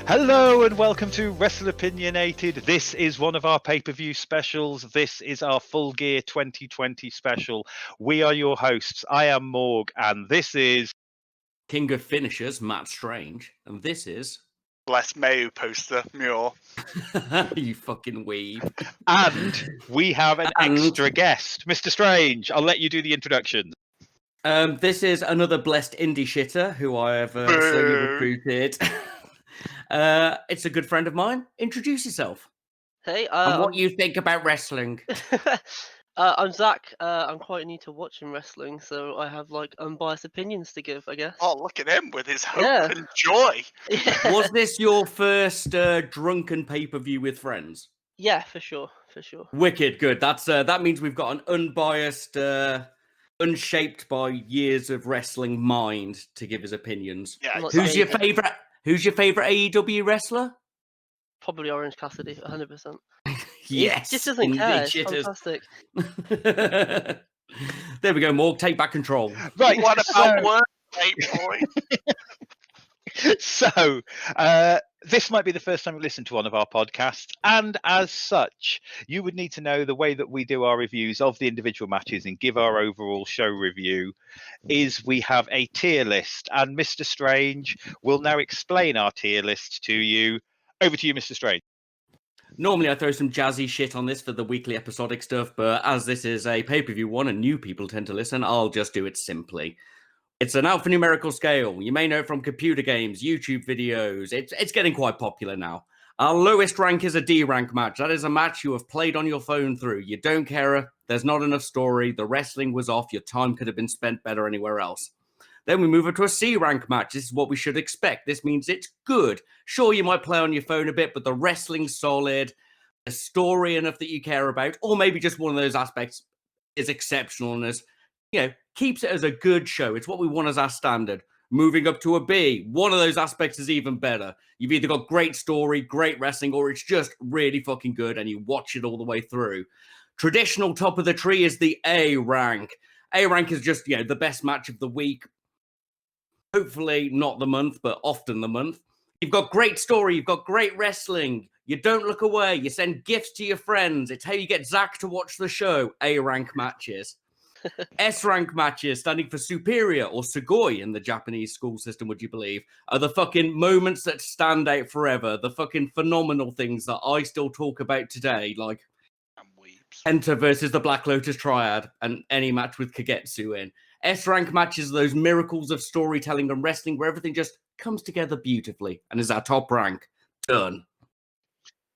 Hello and welcome to Wrestleopinionated. This is one of our pay-per-view specials. This is our Full Gear 2020 special. We are your hosts. I am Morg, and this is King of Finishers, Matt Strange, and this is Bless Mayu poster, Muir. you fucking weeb. And we have an extra guest, Mr. Strange. I'll let you do the introduction. This is another blessed indie shitter who I have slowly recruited. It's a good friend of mine. Introduce yourself. Hey, And what you think about wrestling. I'm Zach. I'm quite new to watching wrestling, so I have unbiased opinions to give, I guess. Oh, look at him with his hope Yeah. and joy. Was this your first drunken pay-per-view with friends? Yeah, for sure. Wicked, good. That means we've got an unbiased, unshaped by years of wrestling mind to give his opinions. Yeah, Who's your favorite AEW wrestler? Probably Orange Cassidy, 100%. Yes, He just doesn't care. It's shitters. fantastic. There we go, Morg. Take back control. Right. What about work, mate, boy? So, this might be the first time you listen to one of our podcasts, and as such, you would need to know the way that we do our reviews of the individual matches and give our overall show review is we have a tier list, and Mr. Strange will now explain our tier list to you. Over to you, Mr. Strange. Normally, I throw some jazzy shit on this for the weekly episodic stuff, but as this is a pay-per-view one and new people tend to listen, I'll just do it simply. It's an alphanumerical scale. You may know it from computer games, YouTube videos. It's getting quite popular now. Our lowest rank is a D rank match. That is a match you have played on your phone through. You don't care. There's not enough story. The wrestling was off. Your time could have been spent better anywhere else. Then we move up to a C rank match. This is what we should expect. This means it's good. Sure, you might play on your phone a bit, but the wrestling's solid. A story enough that you care about, or maybe just one of those aspects is exceptionalness. Keeps it as a good show. It's what we want as our standard. Moving up to a B, one of those aspects is even better. You've either got great story, great wrestling, or it's just really fucking good and you watch it all the way through. Traditional top of the tree is the A rank. A rank is just, the best match of the week. Hopefully not the month, but often the month. You've got great story. You've got great wrestling. You don't look away. You send gifts to your friends. It's how you get Zach to watch the show. A rank matches. S rank matches, standing for superior or sugoi in the Japanese school system, would you believe, are the fucking moments that stand out forever. The fucking phenomenal things that I still talk about today, like Penta versus the Black Lotus Triad and any match with Kagetsu in. S rank matches are those miracles of storytelling and wrestling where everything just comes together beautifully and is our top rank. Done.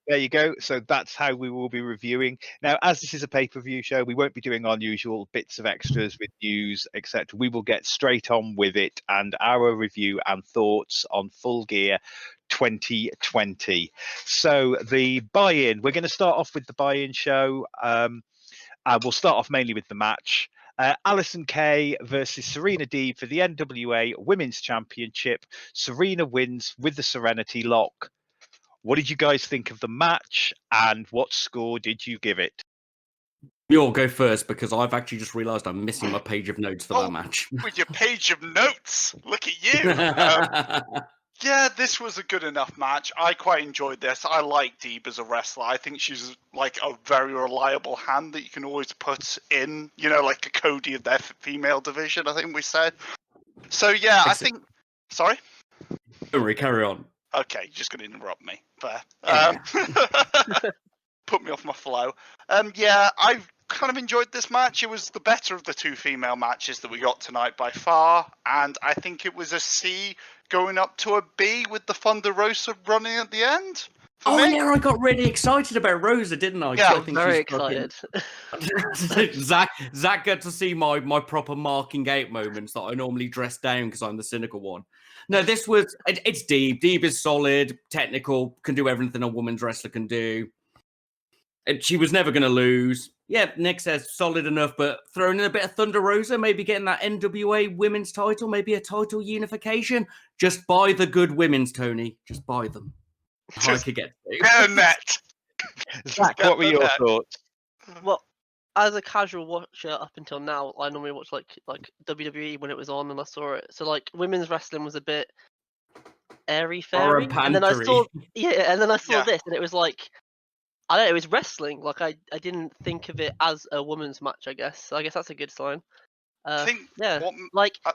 There you go. So that's how we will be reviewing. Now, as this is a pay-per-view show, we won't be doing our usual bits of extras with news, etc. We will get straight on with it and our review and thoughts on Full Gear 2020. So the buy-in, we're going to start off with the buy-in show. We'll start off mainly with the match. Allysin Kay versus Serena Deeb for the NWA Women's Championship. Serena wins with the Serenity Lock. What did you guys think of the match, and what score did you give it? You'll go first, because I've actually just realised I'm missing my page of notes for that match. With your page of notes? Look at you! Yeah, this was a good enough match. I quite enjoyed this. I like Deeb as a wrestler. I think she's like a very reliable hand that you can always put in, like a Cody of their female division, I think we said. So, yeah, I think... Sorry? Don't worry, carry on. Okay, you're just going to interrupt me. Fair. Yeah. Put me off my flow. Yeah, I've kind of enjoyed this match. It was the better of the two female matches that we got tonight by far, and I think it was a C going up to a B with the Thunder Rosa running at the end. Yeah, I got really excited about Rosa, didn't I? Yeah, I think very she's excited. Zach got to see my proper marking out moments that I normally dress down because I'm the cynical one. No, it's Deeb. Deeb is solid, technical, can do everything a woman's wrestler can do. And she was never going to lose. Yeah, Nick says solid enough, but throwing in a bit of Thunder Rosa, maybe getting that NWA women's title, maybe a title unification. Just buy the good women's, Tony. Just buy them. I could get net. Zach, what were your thoughts? Well, as a casual watcher up until now, I normally watch like WWE when it was on and I saw it. So women's wrestling was a bit airy Or a fairy, and then I saw pantery. and then I saw Yeah. this, and it was like I don't know, it was wrestling. Like I didn't think of it as a women's match. I guess. So I guess that's a good sign. I think Yeah, what like I-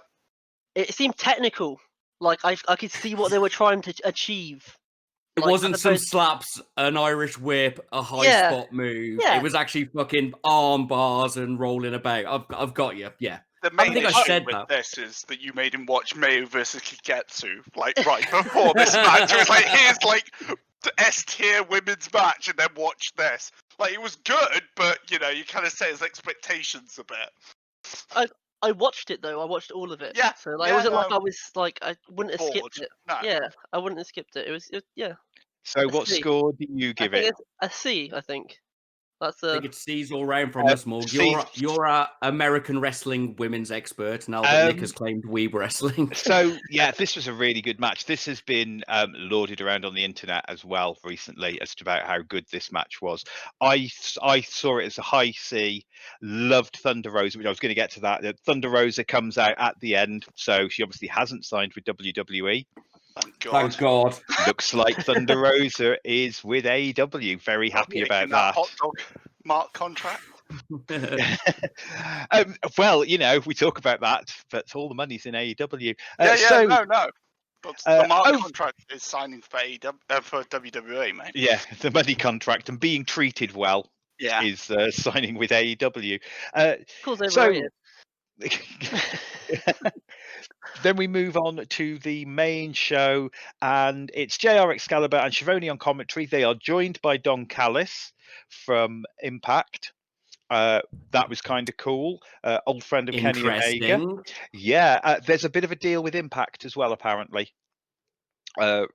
it seemed technical. Like I could see what they were trying to achieve. It Like, wasn't as some opposed- slaps, an Irish whip, a high Yeah, spot move. yeah. It was actually fucking arm bars and rolling about. I've got you. Yeah. the main think I issue said with that. this is that you made him watch Mayu versus Kiketsu, like right before this match. It was like, here's like the S tier women's match, and then watch this. Like it was good, but you know, you kind of set his expectations a bit. I watched it though. I watched all of it. Yeah, So like, yeah, it wasn't like no. I was like I wouldn't have skipped Bored. it. No. Yeah, I wouldn't have skipped it. It was yeah. So A what C. score do you I give think it? it's a C. I think that's I a. think it's C's all round from us, Morg. C. You're a American wrestling women's expert now that Nick has claimed weeb wrestling. So yeah, this was a really good match. This has been lauded around on the internet as well recently as to about how good this match was. I saw it as a high C. Loved Thunder Rosa, which I was going to get to that. Thunder Rosa comes out at the end, so she obviously hasn't signed with WWE. Thank God. Thank God. Looks like Thunder Rosa is with AEW. Very happy about that. Hot dog mark contract. Well, you know, we talk about that, but all the money's in AEW. No. But the mark oh. contract is signing for for WWE, mate. Yeah, the money contract and being treated well Yeah. is signing with AEW. Of course, overrated. Then we move on to the main show, and it's JR Excalibur and Schiavone on commentary. They are joined by Don Callis from Impact. That was kind of cool. Old friend of Kenny Omega. Yeah, there's a bit of a deal with Impact as well, apparently. I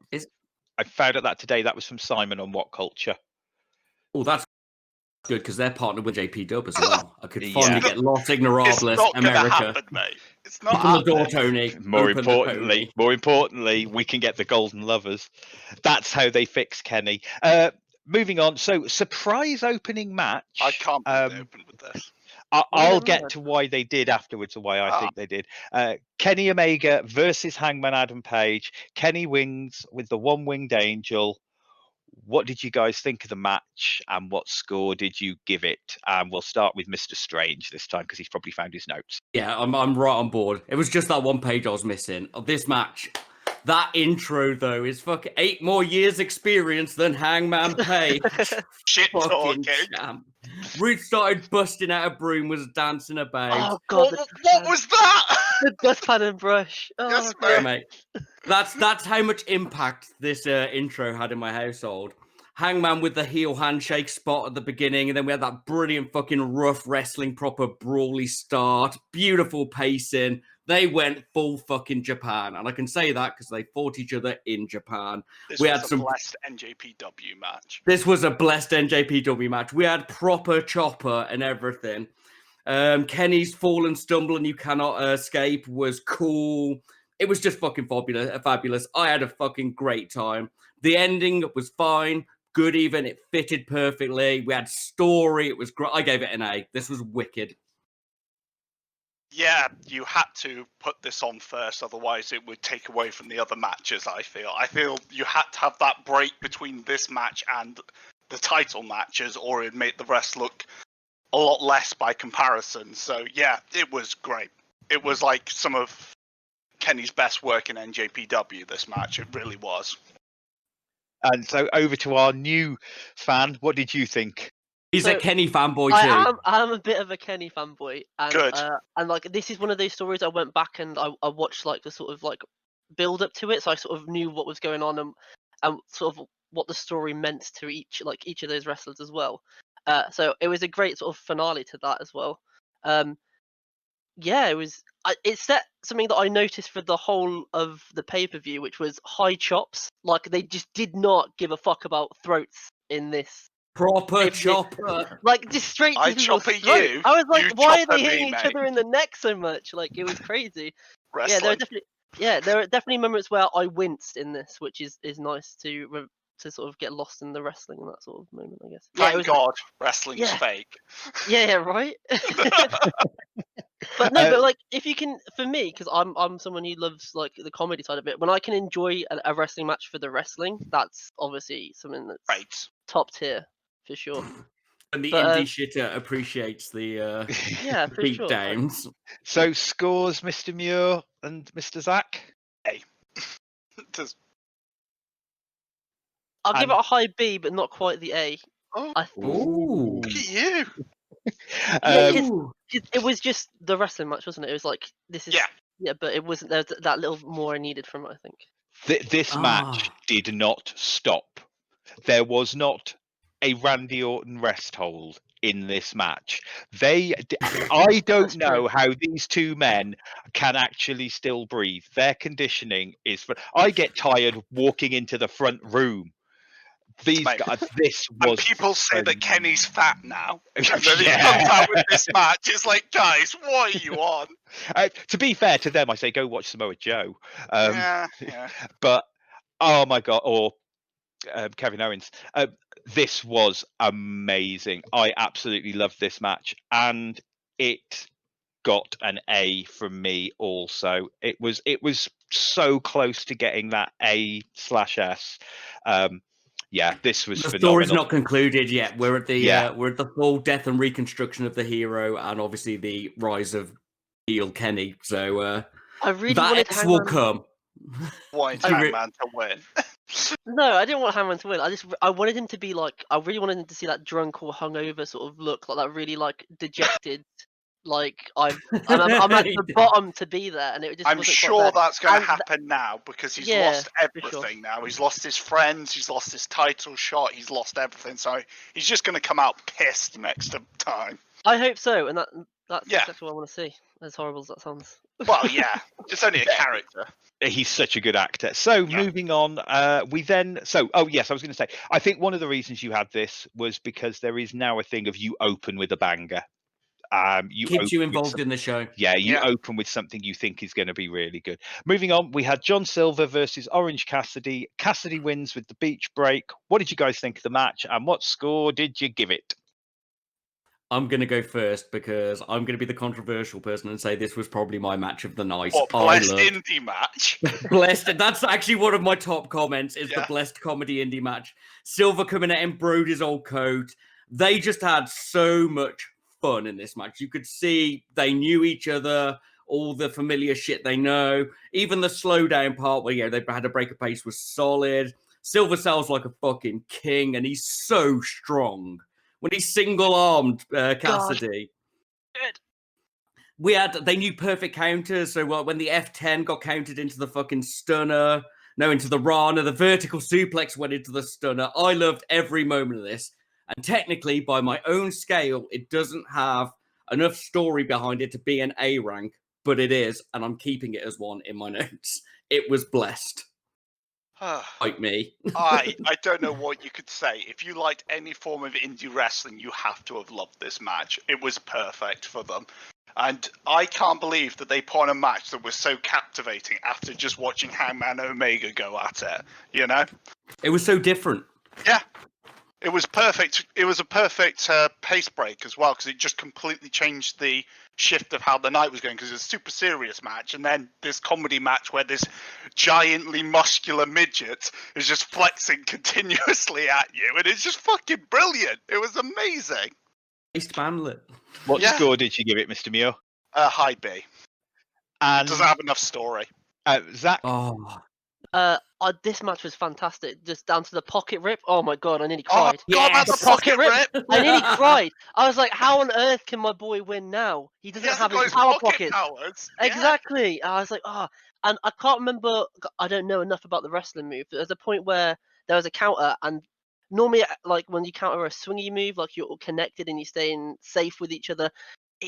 found out that today. That was from Simon on What Culture. Oh, that's good because they're partnered with JP Dub as well. I could finally get Los Ignorables America. Happen, mate. It's not Open the door, Tony. More importantly, we can get the Golden Lovers. That's how they fix Kenny. Moving on. So, surprise opening match. I can't believe they opened with this. I'll get to why they did afterwards, or why I think they did. Kenny Omega versus Hangman Adam Page. Kenny wins with the one-winged angel. What did you guys think of the match, and what score did you give it? We'll start with Mr. Strange this time because he's probably found his notes. Yeah, I'm right on board. It was just that one page I was missing of this match. That intro though is fucking 8 more years experience than Hangman Page. Shit talking. Ruth started busting out a broom, was dancing about. Oh God! What was that? The dustpan and brush. Oh, Yes, yeah, mate. That's how much impact this intro had in my household. Hangman with the heel handshake spot at the beginning, and then we had that brilliant fucking rough wrestling, proper brawly start. Beautiful pacing. They went full fucking Japan, and I can say that because they fought each other in Japan. This was a blessed NJPW match. This was a blessed NJPW match. We had proper chopper and everything. Kenny's fall and stumble and you cannot escape was cool. It was just fucking fabulous. I had a fucking great time. The ending was fine, good even. It fitted perfectly. We had story. It was great. I gave it an A. This was wicked. Yeah, you had to put this on first, otherwise it would take away from the other matches, I feel you had to have that break between this match and the title matches, or it'd make the rest look a lot less by comparison. So yeah, it was great. It was like some of Kenny's best work in NJPW, this match. It really was. And so over to our new fan. What did you think? He's a Kenny fanboy too. I am a bit of a Kenny fanboy, and Good. And like this is one of those stories I went back and I watched like the sort of like build up to it, so I sort of knew what was going on and sort of what the story meant to each of those wrestlers as well. So it was a great sort of finale to that as well. Yeah, it was. It set something that I noticed for the whole of the pay-per-view, which was high chops. Like they just did not give a fuck about throats in this. Proper chopper. Like just straight to I people's chopper throat. you. I was like, You why are chopper they hitting me, each mate. other in the neck so much? Like it was crazy. Wrestling. There are definitely moments where I winced in this, which is nice to sort of get lost in the wrestling in that sort of moment, I guess. Thank God wrestling's fake. Yeah, right. But no, but like if you can, for me, because I'm someone who loves like the comedy side of it. When I can enjoy a wrestling match for the wrestling, that's obviously something that's Right. top tier for sure. And the But, indie shitter appreciates the Yeah, for beat sure. downs. So scores, Mr. Muir and Mr. Zach. Does- I'll give And- it a high B, but not quite the A. Oh, I Ooh. look at you. Yeah, Ooh. it was just the wrestling match, wasn't it? It was like this is Yeah. but it wasn't. There's that little more I needed from it, I think. This match did not stop. There was not a Randy Orton rest hold in this match. I don't That's true. know how these two men can actually still breathe. Their conditioning is. I get tired walking into the front room. These Mate. guys. This And was. people say that Kenny's fat now. And then he Yeah. comes out with this match. It's like, guys, what are you on? To be fair to them, I say go watch Samoa Joe. Yeah. But oh my god, or Kevin Owens. This was amazing. I absolutely loved this match, and it got an A from me. Also, it was so close to getting that A/S. Yeah, this was The phenomenal. story's not concluded yet. We're at the Yeah. we're at the full death and reconstruction of the hero, and obviously the rise of heel Kenny. So I really that wanted X will Hangman. come. Wanted You re- Hangman to win. No, I didn't want Hangman to win. I wanted him to be like. I really wanted him to see that drunk or hungover sort of look, like that really like dejected. Like I'm at the bottom to be there, and it just. I'm wasn't sure quite there. that's going to And happen now because he's Yeah, lost for everything now. He's lost his friends. He's lost his title shot. He's lost everything. So he's just going to come out pissed next time. I hope so, and that's Yeah. exactly what I want to see. As horrible as that sounds. Well, yeah. It's only a character. He's such a good actor. So Yeah. moving on, we then. Oh yes, I was going to say. I think one of the reasons you had this was because there is now a thing of you open with a banger. You Keeps you open with involved in the show. Yeah, you Yeah. open with something you think is going to be really good. Moving on, we had John Silver versus Orange Cassidy. Cassidy wins with the beach break. What did you guys think of the match, and what score did you give it? I'm going to go first because I'm going to be the controversial person and say this was probably my match of the night. What, blessed indie match? Blessed. That's actually one of my top comments is the Yeah. blessed comedy indie match. Silver coming at him, broed his old coat. They just had so much fun in this match. You could see they knew each other, all the familiar shit they know. Even the slowdown part where they had a break of pace was solid. Silver sells like a fucking king, and he's so strong. When he single-armed Cassidy. Good. They knew perfect counters. So when the F10 got counted into the fucking stunner, no, into the Rana, the vertical suplex went into the stunner. I loved every moment of this. And technically, by my own scale, it doesn't have enough story behind it to be an A rank, but it is, and I'm keeping it as one in my notes. It was blessed. Like me. I don't know what you could say. If you liked any form of indie wrestling, you have to have loved this match. It was perfect for them. And I can't believe that they put on a match that was so captivating after just watching Hangman Omega go at it, you know? It was so different. Yeah. It was perfect. It was a perfect pace break as well because it just completely changed the shift of how the night was going because it's a super serious match and then this comedy match where this giantly muscular midget is just flexing continuously at you and it's just fucking brilliant. It was amazing. East Banlet. What Yeah. score did you give it, Mr. Muir? High B. And Doesn't have enough story. Zach? Oh. This match was fantastic. Just down to the pocket rip. Oh my god, I nearly cried. Oh, God, that's Yes. the pocket rip. I nearly cried. I was like, how on earth can my boy win now? He doesn't have his power pockets. powers. Yeah. Exactly. I was like, and I can't remember. I don't know enough about the wrestling move. There's a point where there was a counter, and normally, like when you counter a swingy move, like you're all connected and you're staying safe with each other.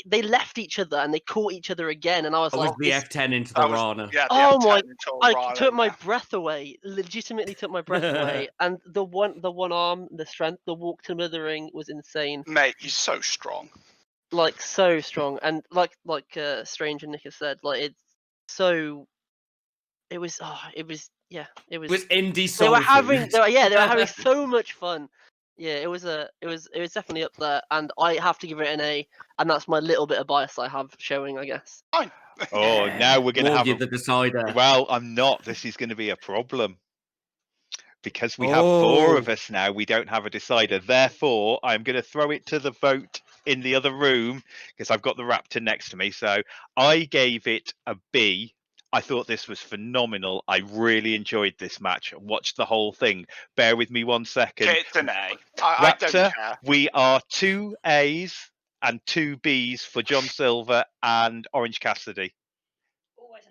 They left each other and they caught each other again, and I was That like, was the F10 into the That was- Rana. Yeah, the Oh F10 my- until I Rana, took my yeah. breath away. Legitimately took my breath away. And the one arm, the strength, the walk to the ring was insane. Mate, he's so strong. Like so strong, and like Strange and Nick has said, like it's so. It was It was indie They soul were having food. they were having so much fun. Yeah, it was definitely up there, and I have to give it an A, and that's my little bit of bias I have showing, I guess. Fine. Oh, now we're going to have Morg, the decider. Well, I'm not. This is going to be a problem. Because we have 4 of us now, we don't have a decider. Therefore, I'm going to throw it to the vote in the other room because I've got the Raptor next to me. So I gave it a B. I thought this was phenomenal. I really enjoyed this match. Watched the whole thing. Bear with me 1 second. Okay, it's an A. I don't Raptor, care. we are 2 A's and 2 B's for John Silver and Orange Cassidy. Always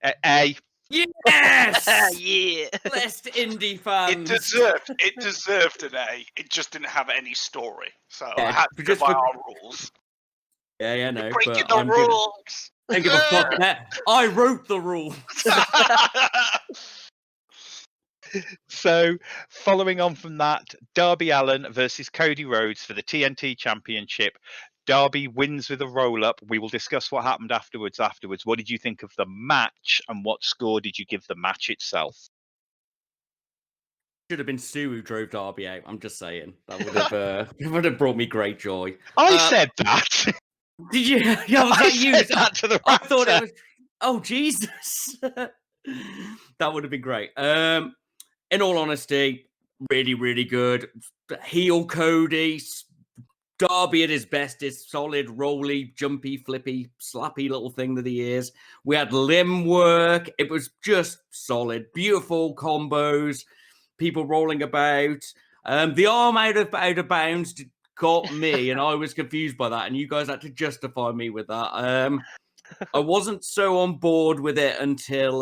an A. A. Yes! Yeah. Blessed indie fans. It deserved an A. It just didn't have any story. So Yeah, I had to go just by for- our rules. Yeah, no, Breaking but the I'm gonna... rules. Don't give a fuck. I wrote the rule. So, following on from that, Darby Allin versus Cody Rhodes for the TNT Championship. Darby wins with a roll-up. We will discuss what happened afterwards. What did you think of the match, and what score did you give the match itself? Should have been Sue who drove Darby out. I'm just saying. That would have brought me great joy. I said that. Did you? Yeah, was I that you? said that to the I thought Raptor. it was. Oh Jesus! That would have been great. In all honesty, really, really good. Heel Cody, Darby at his best is solid, rolly, jumpy, flippy, slappy little thing that he is. We had limb work. It was just solid, beautiful combos. People rolling about. The arm out of bounds got me, and I was confused by that. And you guys had to justify me with that. I wasn't so on board with it until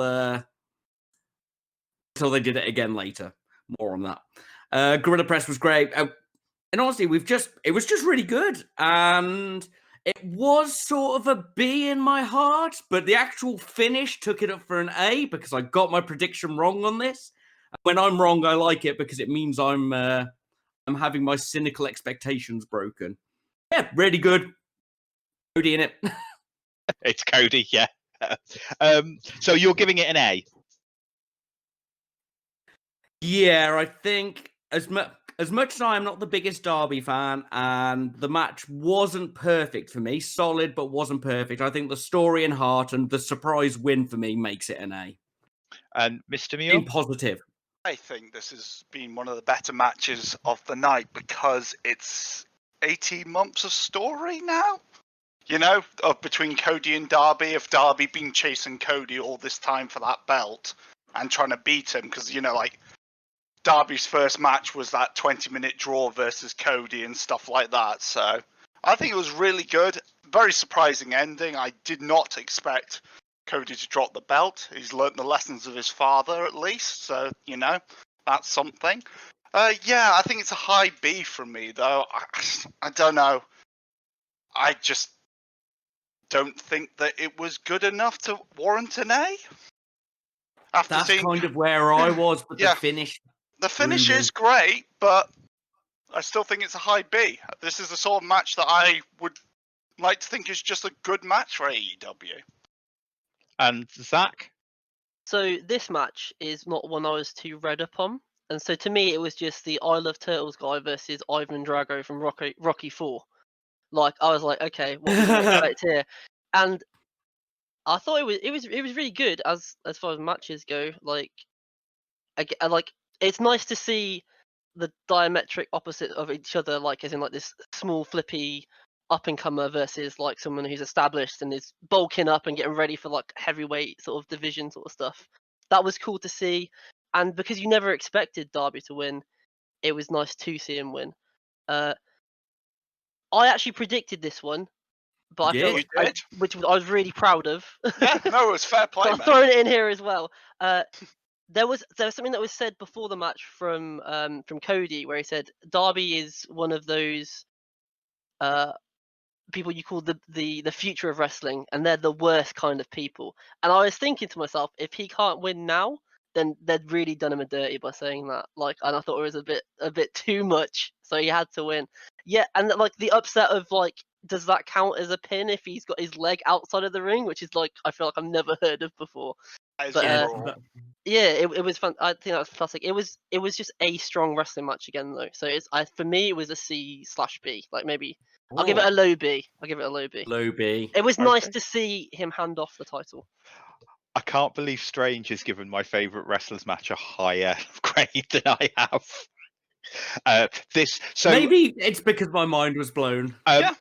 they did it again later. More on that. Gorilla Press was great. And honestly, it was just really good. And it was sort of a B in my heart, but the actual finish took it up for an A because I got my prediction wrong on this. When I'm wrong, I like it because it means I'm having my cynical expectations broken. Yeah, really good. Cody in it. It's Cody, yeah. So you're giving it an A? Yeah, I think as much as I'm not the biggest Darby fan, and the match wasn't perfect for me, solid but wasn't perfect. I think the story and heart and the surprise win for me makes it an A. And Mr. Muir? Being positive. I think this has been one of the better matches of the night because it's 18 months of story now. You know, between Cody and Darby, of Darby been chasing Cody all this time for that belt and trying to beat him because, you know, like, Darby's first match was that 20-minute draw versus Cody and stuff like that. So I think it was really good. Very surprising ending. I did not expect Cody to drop the belt. He's learnt the lessons of his father, at least. So, you know, that's something. Yeah, I think it's a high B from me, though. I don't know. I just don't think that it was good enough to warrant an A. After That's seeing kind of where I was, but Yeah. the finish. the finish Really? is great, but I still think it's a high B. This is the sort of match that I would like to think is just a good match for AEW. And Zach? So this match is not one I was too read up on, and so to me it was just the I Love Turtles guy versus Ivan Drago from Rocky 4. Like I was like, okay, what we can expect here, and I thought it was really good as far as matches go. Like, like it's nice to see the diametric opposite of each other, like as in like this small flippy up and comer versus like someone who's established and is bulking up and getting ready for like heavyweight sort of division sort of stuff. That was cool to see, and because you never expected Darby to win, it was nice to see him win. I actually predicted this one, but I felt You like did? which I was really proud of. Yeah, no, it was fair play, So I'm man. throwing it in here as well. There was something that was said before the match from Cody where he said Darby is one of those people you call the future of wrestling, and they're the worst kind of people. And I was thinking to myself, if he can't win now, then they'd really done him a dirty by saying that. Like, and I thought it was a bit too much, so he had to win. Yeah, and like the upset of like, does that count as a pin if he's got his leg outside of the ring, which is like I feel like I've never heard of before. That is But, raw. Yeah, it was fun. I think that was fantastic. It was just a strong wrestling match again though. So for me it was a C/B. Like maybe I'll give it a low B. I'll give it a low B. Low B. It was nice Okay. to see him hand off the title. I can't believe Strange has given my favourite wrestlers match a higher grade than I have. Maybe it's because my mind was blown. Yeah.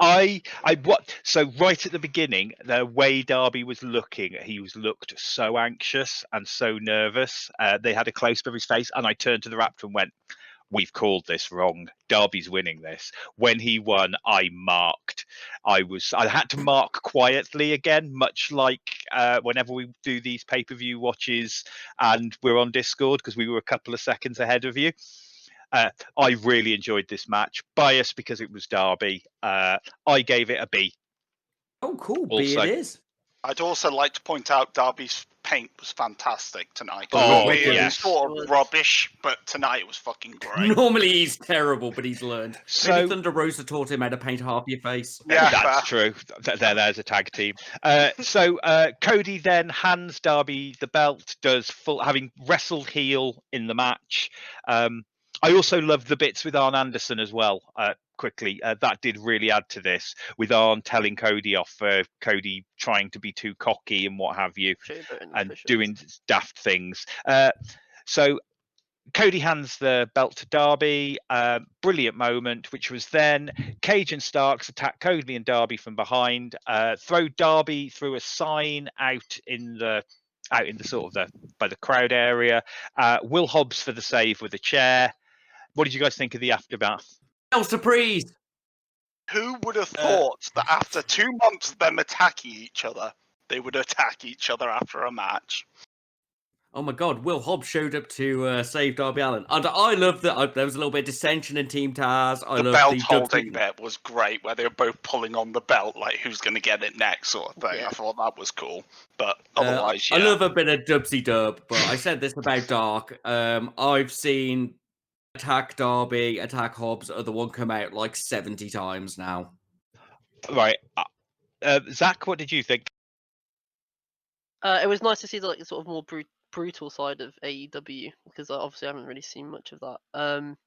So right at the beginning, the way Darby was looking, he looked so anxious and so nervous. They had a close up of his face, and I turned to the Raptor and went, "We've called this wrong. Darby's winning this." When he won, I marked. I had to mark quietly again, much like whenever we do these pay-per-view watches and we're on Discord, because we were a couple of seconds ahead of you. I really enjoyed this match. Biased because it was Darby. I gave it a B. Oh, cool. Also. B it is. I'd also like to point out Darby's paint was fantastic tonight. Oh, Albeit yes. sort of rubbish, but tonight it was fucking great. Normally he's terrible, but he's learned. So- Maybe Thunder Rosa taught him how to paint half your face. Yeah, That's true. There's a tag team. So Cody then hands Darby the belt, having wrestled heel in the match. I also loved the bits with Arn Anderson as well. Quickly, that did really add to this, with Arn telling Cody off for Cody trying to be too cocky and what have you, and doing daft things. So Cody hands the belt to Darby. Brilliant moment, which was then Cage and Starks attack Cody and Darby from behind, throw Darby through a sign out in the sort of by the crowd area. Will Hobbs for the save with a chair. What did you guys think of the aftermath? El Surprise! Who would have thought that after 2 months of them attacking each other, they would attack each other after a match? Oh my god, Will Hobbs showed up to save Darby Allin. And I love that there was a little bit of dissension in Team Taz. The belt holding bit was great, where they were both pulling on the belt, like who's going to get it next sort of thing. Yeah. I thought that was cool. But otherwise, I love a bit of dubsy dub, but I said this about Dark. I've seen Attack Darby, Attack Hobbs, other one come out like 70 times now. Right. Zach, what did you think? It was nice to see the sort of more brutal side of AEW, because obviously I haven't really seen much of that.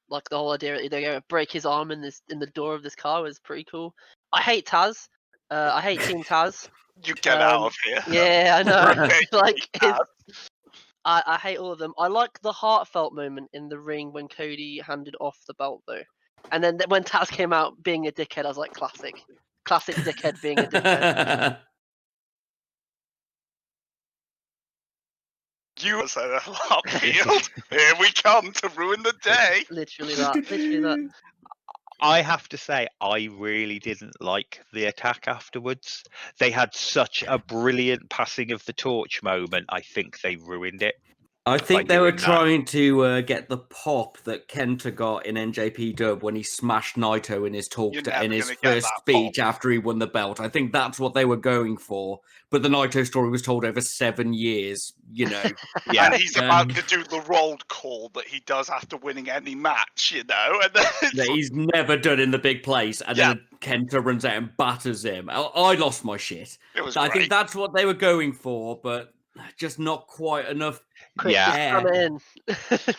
Like the whole idea they're going to break his arm in the door of this car was pretty cool. I hate Taz. I hate Team Taz. You get out of here. Yeah, I know. Okay, Like Taz. I hate all of them. I like the heartfelt moment in the ring when Cody handed off the belt though, and then when Taz came out being a dickhead, I was like, classic dickhead being a dickhead. You said a lot, Field. Here we come to ruin the day. Literally that. I have to say, I really didn't like the attack afterwards. They had such a brilliant passing of the torch moment. I think they ruined it. I think they were doing that. trying to get the pop that Kenta got in NJP Dub when he smashed Naito in his You're in his never gonna get first that speech after he won the belt. I think that's what they were going for. But the Naito story was told over 7 years, you know. Yeah. And he's about to do the rolled call that he does after winning any match, you know. And then that he's never done in the big place, and then Kenta runs out and batters him. I lost my shit. it was I great. think that's what they were going for, but just not quite enough. Quick, Yeah. just come in.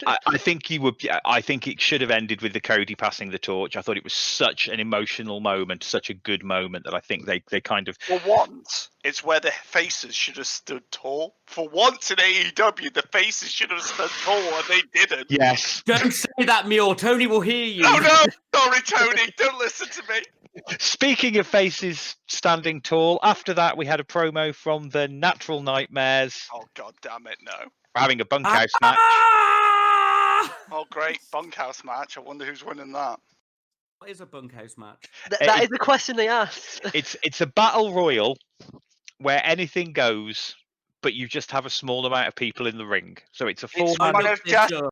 I think you would. I think it should have ended with the Cody passing the torch. I thought it was such an emotional moment, such a good moment that I think they kind of. For once, it's where the faces should have stood tall. For once in AEW, the faces should have stood tall, and they didn't. Yes. Don't say that, Muir. Tony will hear you. Oh no! Sorry, Tony. Don't listen to me. Speaking of faces standing tall, after that we had a promo from the Natural Nightmares Oh god damn it! No. having a bunkhouse match. Ah! Oh great, bunkhouse match. I wonder who's winning that. What is a bunkhouse match? That is the question they asked. It's a battle royal where anything goes, but you just have a small amount of people in the ring. So it's a It's four-man. one I of love this stuff.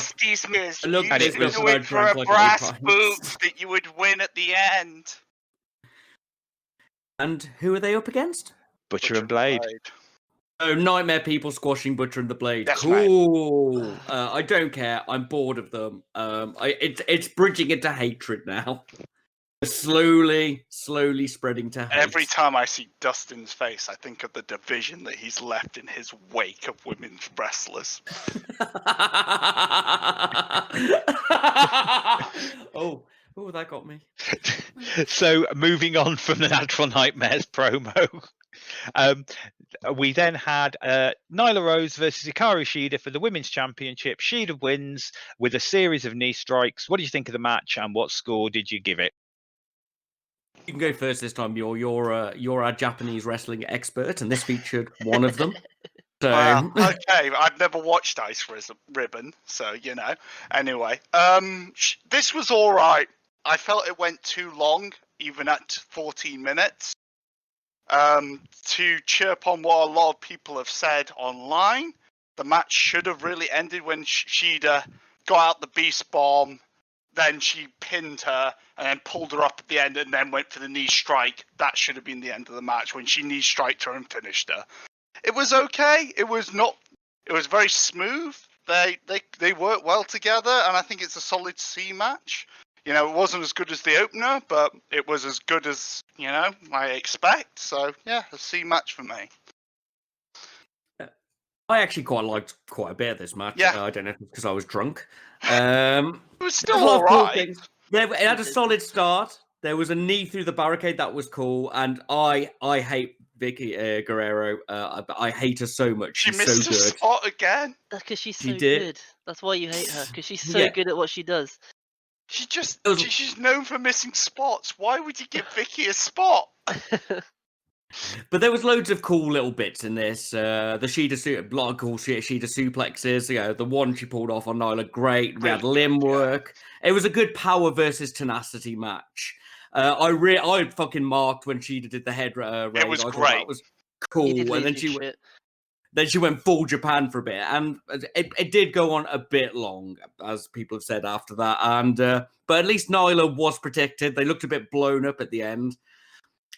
Justice Miz. I love You this would stuff do when I it for drank a like brass 8 pints. boot that you would win at the end. And who are they up against? Butcher and Blade. Oh, Nightmare People squashing Butcher and the Blade. That's right. Cool. I don't care. I'm bored of them. It's bridging into hatred now. Slowly spreading to hate. Every time I see Dustin's face, I think of the division that he's left in his wake of women's wrestlers. oh, that got me. So moving on from the Natural Nightmares promo, we then had Nyla Rose versus Hikaru Shida for the Women's Championship. Shida wins with a series of knee strikes. What do you think of the match, and what score did you give it? You can go first this time. You're our Japanese wrestling expert, and this featured one of them. So Well, okay, I've never watched Ice Ribbon, so you know. Anyway, this was all right. I felt it went too long, even at 14 minutes. To chirp on what a lot of people have said online, the match should have really ended when Shida got out the Beast Bomb, then she pinned her and then pulled her up at the end and then went for the knee strike. That should have been the end of the match when she knee striked her and finished her. It was okay. It was very smooth. They worked well together, and I think it's a solid C match. You know, it wasn't as good as the opener, but it was as good as, you know, I expect. So, yeah, a C match for me. I actually quite liked quite a bit of this match. Yeah. I don't know if it's because I was drunk. It was still There's a lot all of cool right. things. It had a solid start. There was a knee through the barricade that was cool, and I hate Vicky Guerrero. I hate her so much. She She's missed so her good. spot again. That's because she's She so did. good. That's why you hate her, because she's so Yeah. good at what she does. She's known for missing spots. Why would you give Vicky a spot? But there was loads of cool little bits in this. The Shida lot of cool Shida suplexes. You know, the one she pulled off on Nyla, great. We had limb work. It was a good power versus tenacity match. I fucking marked when Shida did the head raid. It was I thought great. that was cool. He did And then lose his shit. then she went full Japan for a bit, and it did go on a bit long, as people have said after that. And but at least Nyla was protected. They looked a bit blown up at the end.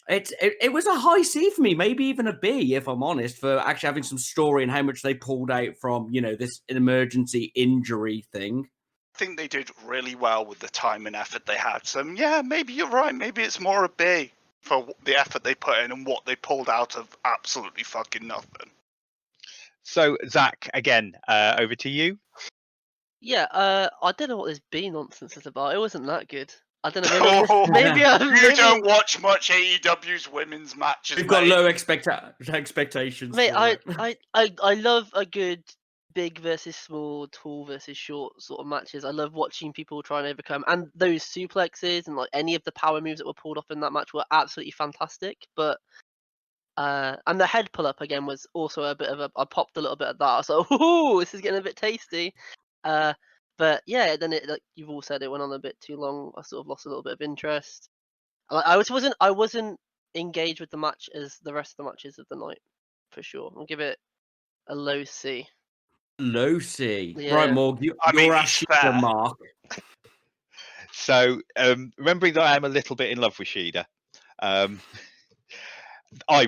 It was a high C for me, maybe even a B, if I'm honest, for actually having some story and how much they pulled out from, you know, this emergency injury thing. I think they did really well with the time and effort they had. So, yeah, maybe you're right. Maybe it's more a B for the effort they put in and what they pulled out of absolutely fucking nothing. So, Zach, again, over to you. Yeah, I don't know what this B nonsense is about. It wasn't that good. I don't know. Maybe You don't watch much AEW's women's matches. We've got low expectations. Mate, for it. I love a good big versus small, tall versus short sort of matches. I love watching people try and overcome, and those suplexes and like any of the power moves that were pulled off in that match were absolutely fantastic. But and the head pull up again was also a bit of a. I popped a little bit at that. I was like, "Ooh, this is getting a bit tasty." But yeah, then it, like you've all said, it went on a bit too long. I sort of lost a little bit of interest. I wasn't engaged with the match as the rest of the matches of the night, for sure. I'll give it a low C. Low C. Yeah. Right, Morg, you're it's fair. the mark. So, remembering that I am a little bit in love with Shida, I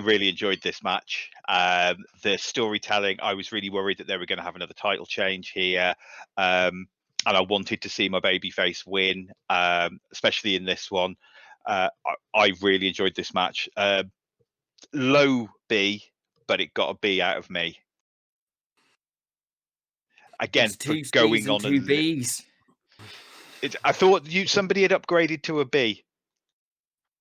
really enjoyed this match. The storytelling, I was really worried that they were going to have another title change here. And I wanted to see my babyface win, especially in this one. I really enjoyed this match. Low B, but it got a B out of me. Again, It's two for going C's and on two B's. I thought somebody had upgraded to a B.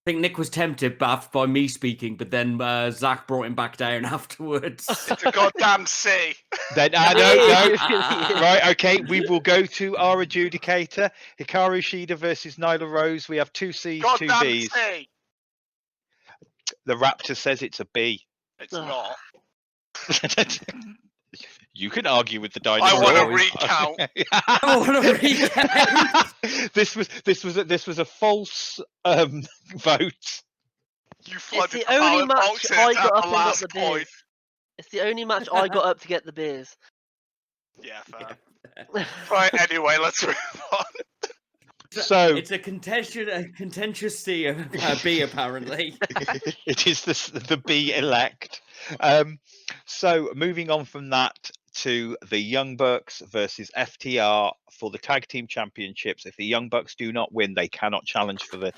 I think Nick was tempted by me speaking, but then Zach brought him back down afterwards. It's a goddamn C. Then no. Right, okay. We will go to our adjudicator. Hikaru Shida versus Nyla Rose. We have 2 C's, 2 Goddamn B's. C. The Raptor says it's a B. It's not. You can argue with the dinosaur. I want to recount. I want to recount. This was a false vote. You flooded It's the only ballot match boxes I at got up the and got last the point. beers. It's the only match I got up to get the beers. Yeah, fair. Right, anyway, let's move on. So it's a contentious C, B apparently. it is the B elect. So moving on from that to the Young Bucks versus FTR for the Tag Team Championships. If the Young Bucks do not win, they cannot challenge for the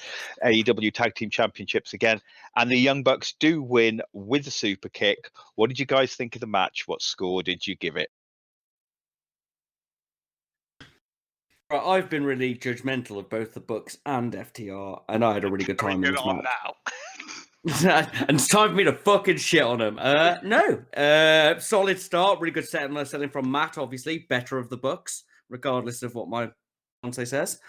AEW Tag Team Championships again. And the Young Bucks do win with a super kick. What did you guys think of the match? What score did you give it? Right, I've been really judgmental of both the Bucks and FTR, and I had a really good time in Bring it this on match. now. And it's time for me to fucking shit on them. Solid start, really good selling from Matt, obviously, better of the Bucks, regardless of what my fiance says.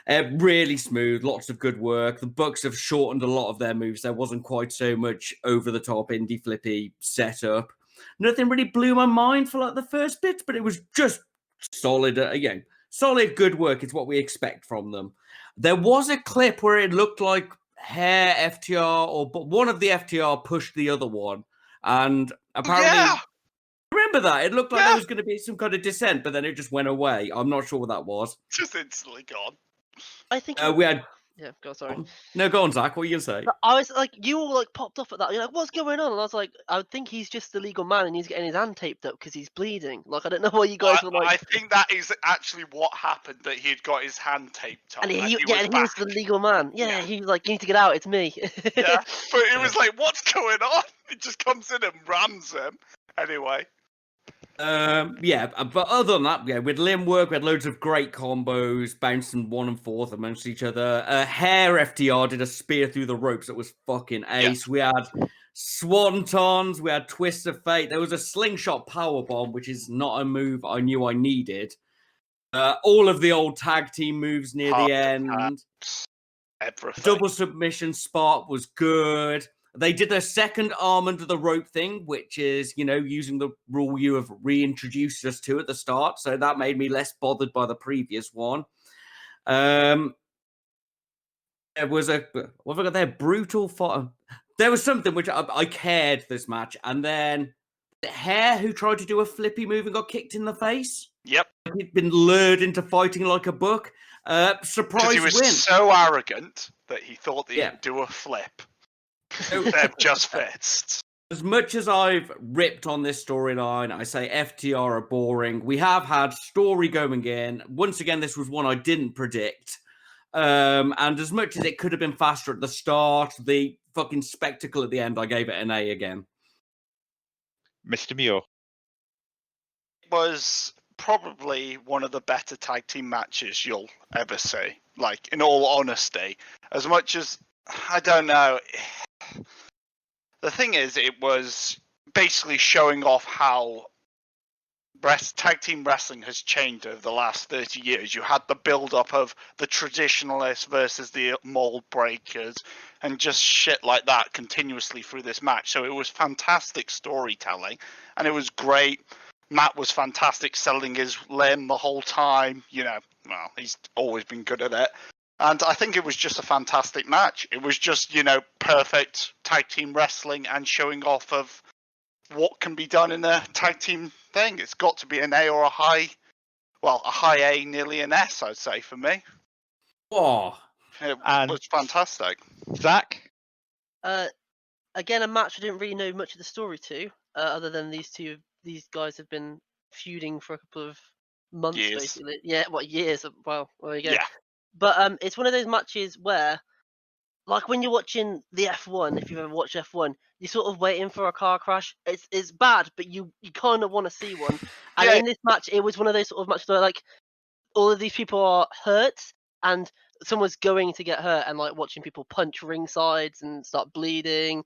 Really smooth, lots of good work. The Bucks have shortened a lot of their moves. There wasn't quite so much over-the-top indie flippy setup. Nothing really blew my mind for like the first bit, but it was just solid. Again, solid good work is what we expect from them. There was a clip where it looked like Hair FTR or one of the FTR pushed the other one, and apparently remember that it looked like there was going to be some kind of descent, but then it just went away. I'm not sure what that was. Just instantly gone. I think We had yeah. Go sorry. no, go on, Zach. What are you gonna say? But I was like, you all like popped off at that. You're like, what's going on? And I was like, I would think he's just the legal man and he's getting his hand taped up because he's bleeding. Like, I don't know why you guys were like. I think that is actually what happened. That he had got his hand taped up, And he was the legal man. Yeah, he was like, you need to get out. It's me. Yeah, but it was like, what's going on? It just comes in and rams him. Anyway. But other than that, yeah, with limb work, we had loads of great combos, bouncing one and forth amongst each other. Hair FTR did a spear through the ropes that was fucking ace. Yeah. We had swantons, we had twists of fate. There was a slingshot powerbomb, which is not a move I knew I needed. All of the old tag team moves near the end. Everything. Double submission spot was good. They did their second arm under the rope thing, which is, using the rule you have reintroduced us to at the start. So that made me less bothered by the previous one. There was what have I got there? Brutal fight. There was something which I cared this match. And then the Hair, who tried to do a flippy move and got kicked in the face. Yep. He'd been lured into fighting like a book. Surprise win. Because he was so arrogant that he thought that he'd do a flip. They've just fits. As much as I've ripped on this storyline, I say FTR are boring. We have had story going in. Once again, this was one I didn't predict. And as much as it could have been faster at the start, the fucking spectacle at the end, I gave it an A again. Mr. Muir. It was probably one of the better tag team matches you'll ever see. Like, in all honesty. As much as, I don't know... The thing is, it was basically showing off how tag team wrestling has changed over the last 30 years. You had the build-up of the traditionalists versus the mold breakers and just shit like that continuously through this match. So it was fantastic storytelling, and it was great. Matt was fantastic selling his limb the whole time. Well, he's always been good at it. And I think it was just a fantastic match. It was just, perfect tag team wrestling and showing off of what can be done in a tag team thing. It's got to be an A or a high A, nearly an S, I'd say, for me. Oh, it was fantastic. Zach? Again, a match I didn't really know much of the story to, other than these guys have been feuding for a couple of months, basically. Yeah, years? Well, there you go. Yeah. But it's one of those matches where, like when you're watching the F1, if you've ever watched F1, you're sort of waiting for a car crash. It's bad, but you kind of want to see one. And in this match, it was one of those sort of matches where, like, all of these people are hurt and someone's going to get hurt, and like watching people punch ring sides and start bleeding,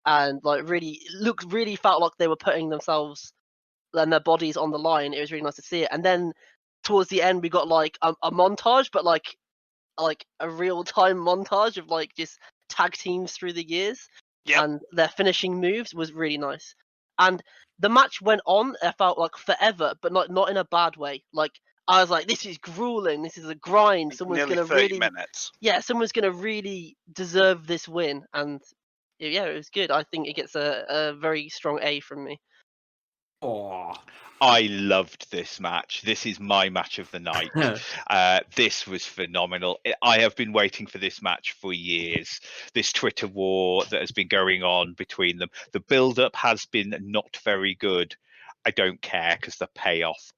and like really felt like they were putting themselves and their bodies on the line. It was really nice to see it. And then towards the end, we got like a montage, but like a real-time montage of like just tag teams through the years. Yep. And their finishing moves was really nice. And the match went on, it felt like forever, but not in a bad way. Like, I was like, this is grueling, this is a grind. Someone's gonna 30 minutes. Yeah, someone's gonna really deserve this win. And yeah, it was good. I think it gets a very strong A from me. Oh, I loved this match. This is my match of the night. This was phenomenal. I have been waiting for this match for years. This Twitter war that has been going on between them. The build-up has been not very good. I don't care because the payoff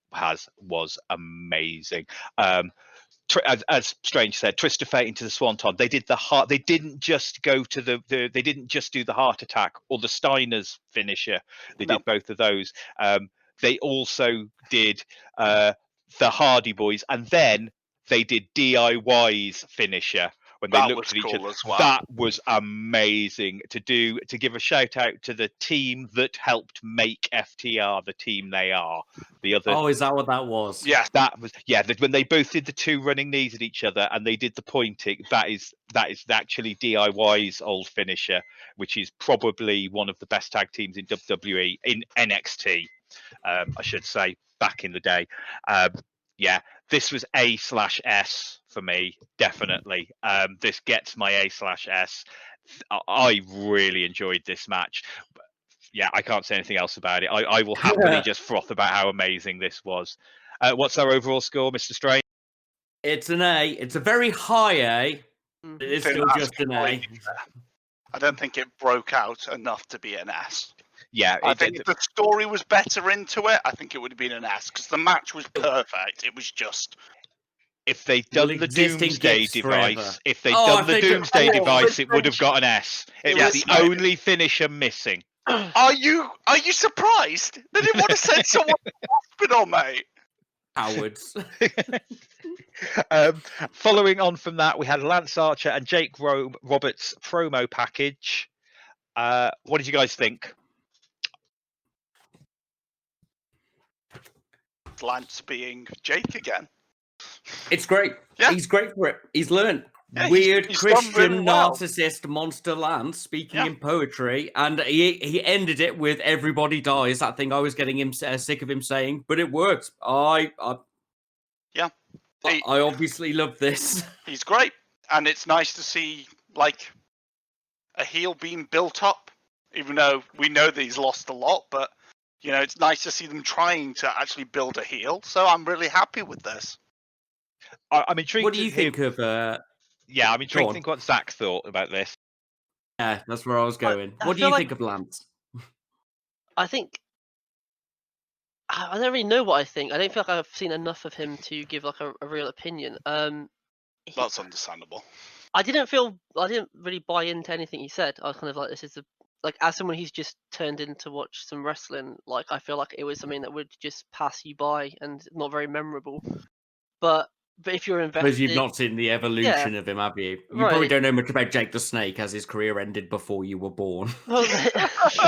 was amazing. As Strange said, Twist of Fate into the Swanton. They did the heart. They didn't just go to they didn't just do the heart attack or the Steiner's finisher. They No. did both of those. They also did the Hardy Boys, and then they did DIY's finisher when they That looked was at each cool other. as well. That was amazing to give a shout out to the team that helped make FTR the team they are. The other Oh, is that what that was? Yeah, that was when they both did the two running knees at each other and they did the pointing. That is actually DIY's old finisher, which is probably one of the best tag teams in WWE, in NXT, I should say, back in the day. This was A/S for me, definitely. This gets my A/S. I really enjoyed this match. Yeah, I can't say anything else about it. I will happily just froth about how amazing this was. What's our overall score, Mr. Strange? It's an A. It's a very high A. Mhm. It is I think still that's just an A. completely fair. I don't think it broke out enough to be an S. Yeah, I think if the story was better into it, I think it would have been an S because the match was perfect. It was just if they'd done Will the exist in Doomsday gifts forever. device, if they'd Oh, done if the they did- Doomsday oh, device, it would have French- got an S. It Yes, was the mate. only finisher missing. Are you surprised? They didn't want to send someone to the hospital, mate. Cowards. Following on from that, we had Lance Archer and Jake Roberts promo package. What did you guys think? Lance being Jake again. It's great. Yeah. He's great for it. He's learned. Yeah, Weird he's done Christian really well. narcissist monster Lance speaking Yeah. in poetry, and he ended it with "Everybody dies." That thing I was getting him sick of him saying, but it worked. Yeah. I obviously love this. He's great, and it's nice to see like a heel being built up. Even though we know that he's lost a lot, but you know it's nice to see them trying to actually build a heel. So I'm really happy with this. I'm intrigued. What do you to hear- think of? Yeah, I'm intrigued on. to think what Zach thought about this. Yeah, that's where I was going. I What do feel you like- think of Lance? I think I don't really know what I think. I don't feel like I've seen enough of him to give like a real opinion. That's understandable. I didn't really buy into anything he said. I was kind of like, this is as someone who's just turned in to watch some wrestling, like I feel like it was something that would just pass you by and not very memorable. But if you're invested, Because you've not seen the evolution of him, have you? You probably Right. don't know much about Jake the Snake, as his career ended before you were born. Well,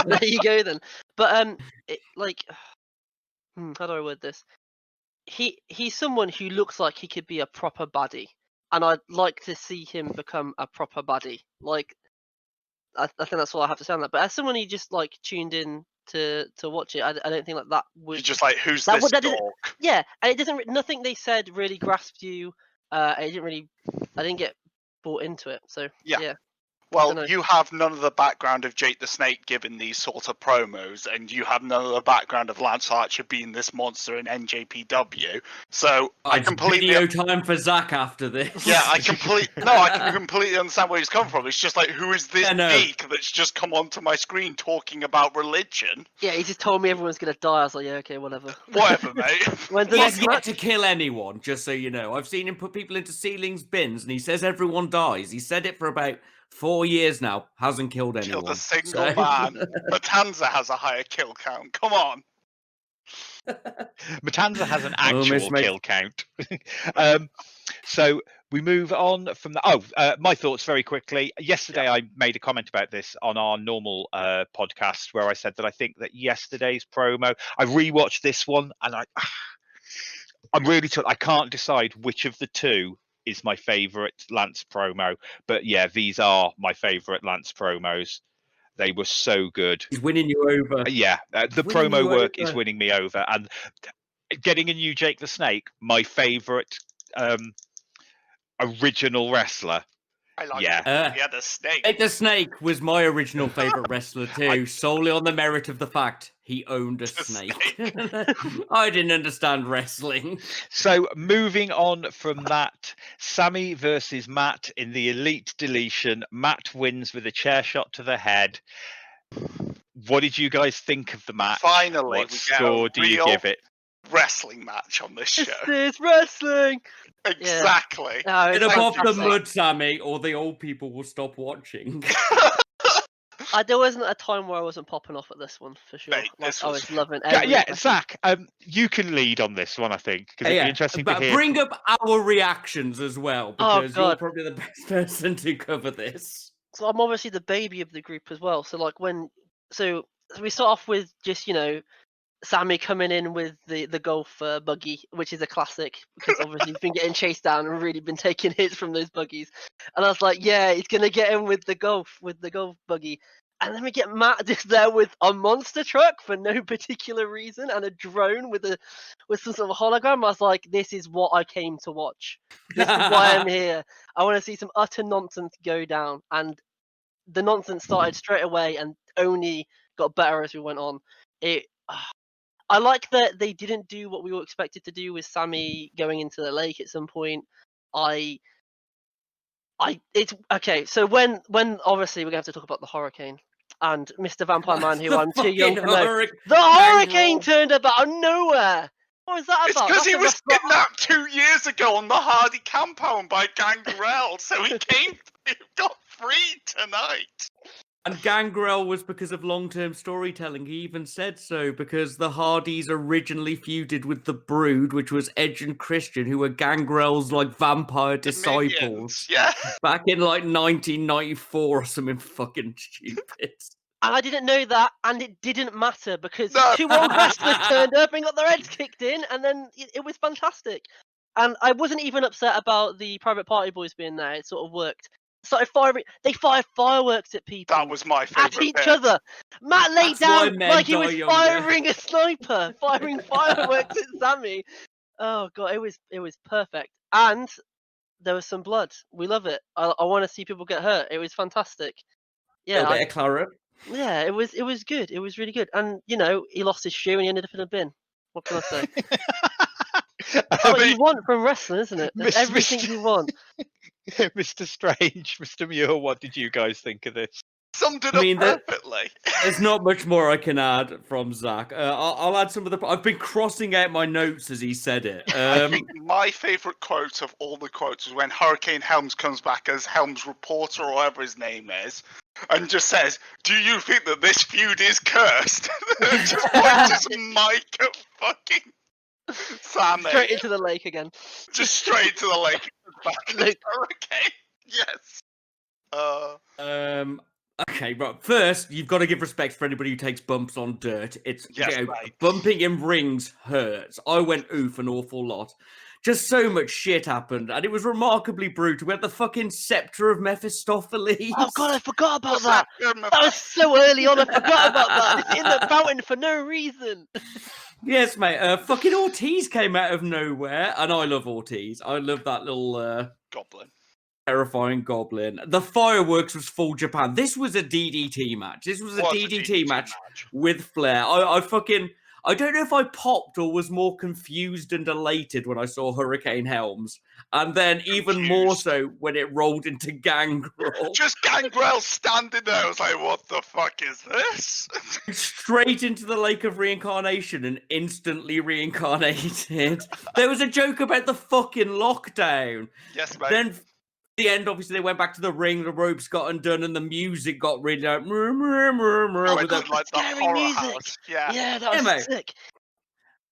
there you go then. But how do I word this? He's someone who looks like he could be a proper baddie, and I'd like to see him become a proper baddie. Like, I think that's all I have to say on that. But as someone who just like tuned in to watch it, I don't think that You're would. just like, who's that this would- that dog? didn't- Yeah, and it doesn't. Nothing they said really grasped you. I didn't get bought into it. So Yeah. dunno. Well, you have none of the background of Jake the Snake giving these sort of promos, and you have none of the background of Lance Archer being this monster in NJPW. So I It's completely, video time for Zach after this. I can completely understand where he's come from. It's just like, who is this Yeah, no. geek that's just come onto my screen talking about religion? Yeah, he just told me everyone's gonna die. I was like, yeah, okay, whatever. Whatever, mate. When's the He has next yet match? to kill anyone, just so you know. I've seen him put people into ceilings bins, and he says everyone dies. He said it for about 4 years now. Hasn't killed anyone. Killed a single So- man. Matanza has a higher kill count. Come on. Matanza has an Oh, actual Miss Mate. kill count. So we move on from my thoughts very quickly. Yesterday, I made a comment about this on our normal podcast where I said that I think that yesterday's promo, I rewatched this one and I'm really I can't decide which of the two is my favorite Lance promo, but yeah, these are my favorite Lance promos. They were so good. He's winning you over. Yeah, the Winning promo you work is over. winning me over, and getting a new Jake the Snake, my favorite original wrestler. I like Yeah. it. Yeah, the snake. Jake the Snake was my original favourite wrestler too, solely on the merit of the fact he owned a snake. I didn't understand wrestling. So moving on from that, Sammy versus Matt in the Elite Deletion. Matt wins with a chair shot to the head. what did you guys think of the match? Finally, What we get score a do you real give it? wrestling match on this show. This is wrestling. Exactly. No, Get it's up off the fantastic. mud, Sammy, or the old people will stop watching. There wasn't a time where I wasn't popping off at this one for sure. Mate, Like, this I was- was loving Yeah, every yeah, second. Zach, you can lead on this one, I think, because it'd be interesting to but hear. bring up our reactions as well, Oh, because you're God. probably the best person to cover this. So I'm obviously the baby of the group as well. So like so we start off with just Sammy coming in with the golf buggy, which is a classic because obviously he's been getting chased down and really been taking hits from those buggies. And I was like, yeah, he's gonna get him with the golf buggy. And then we get Matt just there with a monster truck for no particular reason and a drone with some sort of hologram. I was like, this is what I came to watch. This is why I'm here. I want to see some utter nonsense go down. And the nonsense started straight away and only got better as we went on. I like that they didn't do what we were expected to do with Sammy going into the lake at some point. It's okay. So when obviously we're going to have to talk about the hurricane and Mr. Vampire Man, who The I'm too young to fucking know. hurric- The hurricane Gangrel. turned up out of nowhere. What was that It's about? because That's he a was wrestler- kidnapped 2 years ago on the Hardy compound by Gangrel, so he got free tonight. And Gangrel was because of long-term storytelling. He even said so, because the Hardys originally feuded with the Brood, which was Edge and Christian, who were Gangrel's like vampire disciples Minions, yeah. back in like 1994 or something fucking stupid. And I didn't know that, and it didn't matter because No. 2 old wrestlers turned up and got their heads kicked in, and then it was fantastic. And I wasn't even upset about the Private Party Boys being there. It sort of worked. Started firing. They fired fireworks at people. That was my At favourite each bit. other. Matt laid That's why down men like he die was younger. firing a sniper, firing fireworks at Sammy. Oh god, it was perfect. And there was some blood. We love it. I want to see people get hurt. It was fantastic. Yeah, Little bit of claret. yeah, it was good. It was really good. And he lost his shoe and he ended up in a bin. What can I say? That's what you want from wrestling, isn't it? That's everything you want. Mr. Strange, Mr. Muir, what did you guys think of this? Summed it I mean, up perfectly. There's not much more I can add from Zach. I'll add some of the. I've been crossing out my notes as he said it. I think my favourite quote of all the quotes was when Hurricane Helms comes back as Helms' reporter or whatever his name is, and just says, "Do you think that this feud is cursed?" Just points his mic at fucking Sammy. Straight into the lake again. Just straight to the lake. Back as Luke. Hurricane. Yes. Okay, right. First, you've got to give respect for anybody who takes bumps on dirt. It's Yes, right. bumping in rings hurts. I went oof an awful lot. Just so much shit happened, and it was remarkably brutal. We had the fucking scepter of Mephistopheles. Oh god, I forgot about What's that. that? That was so early on. I forgot about that. It's in the fountain for no reason. Yes, mate. Fucking Ortiz came out of nowhere, and I love Ortiz. I love that little Goblin. terrifying goblin. The fireworks was full Japan. This was a DDT match. This was a What's a DDT match with flair. I don't know if I popped or was more confused and elated when I saw Hurricane Helms, and then even more so when it rolled into Gangrel. Just Gangrel standing there. I was like, what the fuck is this? Straight into the lake of reincarnation and instantly reincarnated. There was a joke about the fucking lockdown. Yes, mate. Then the end, obviously, they went back to the ring, the ropes got undone, and the music got really like, Oh, with God, the like the scary horror music. house. Yeah. Yeah, that was mate. sick.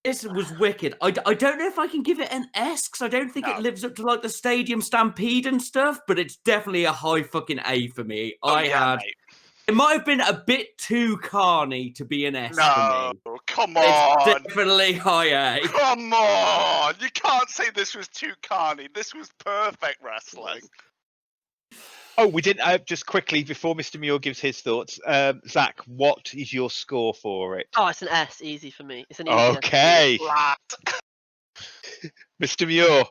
This was wicked. I don't know if I can give it an S, because I don't think it lives up to like the Stadium Stampede and stuff, but it's definitely a high fucking A for me. Mate. It might have been a bit too carny to be an S No, for me. come It's on. definitely high A. Come on. You can't say this was too carny. This was perfect wrestling. Oh, we didn't. Just quickly before Mr. Muir gives his thoughts, Zach, what is your score for it? Oh, it's an S, easy for me. It's an easy Okay, Flat. Mr. Muir.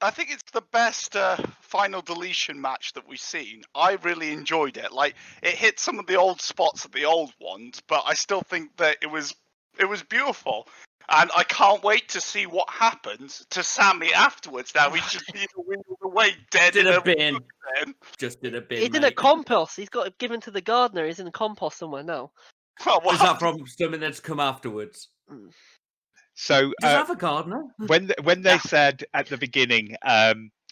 I think it's the best final deletion match that we've seen. I really enjoyed it. Like, it hit some of the old spots of the old ones, but I still think that it was beautiful. And I can't wait to see what happens to Sammy afterwards. Now he's just being wheeled away dead In in a a bin. bin. Just in a bin, He's in a mate. compost. He's got it given to the gardener. He's in a compost somewhere now. Well, Or is that from something that's come afterwards? So Does it have a gardener? when they said at the beginning,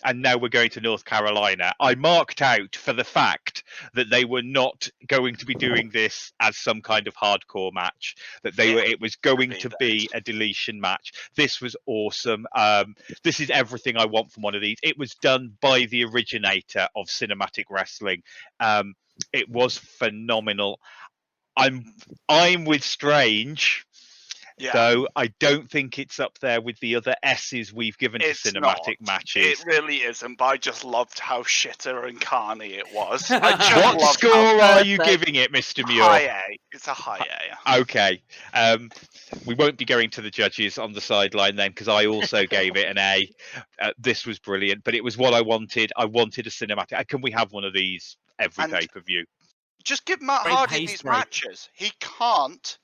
and now we're going to North Carolina, I marked out for the fact that they were not going to be doing this as some kind of hardcore match. That it was going to be a deletion match. This was awesome. This is everything I want from one of these. It was done by the originator of cinematic wrestling. It was phenomenal. I'm with Strange. Yeah. Though I don't think it's up there with the other S's we've given to cinematic matches. It really isn't, but I just loved how shitter and carny it was. What score are you giving it, Mr. Muir? High A. It's a high A. Okay. We won't be going to the judges on the sideline then, because I also gave it an A. This was brilliant, but it was what I wanted. I wanted a cinematic. Can we have one of these every pay-per-view? Just give Matt Great Hardy pace these break. matches. He can't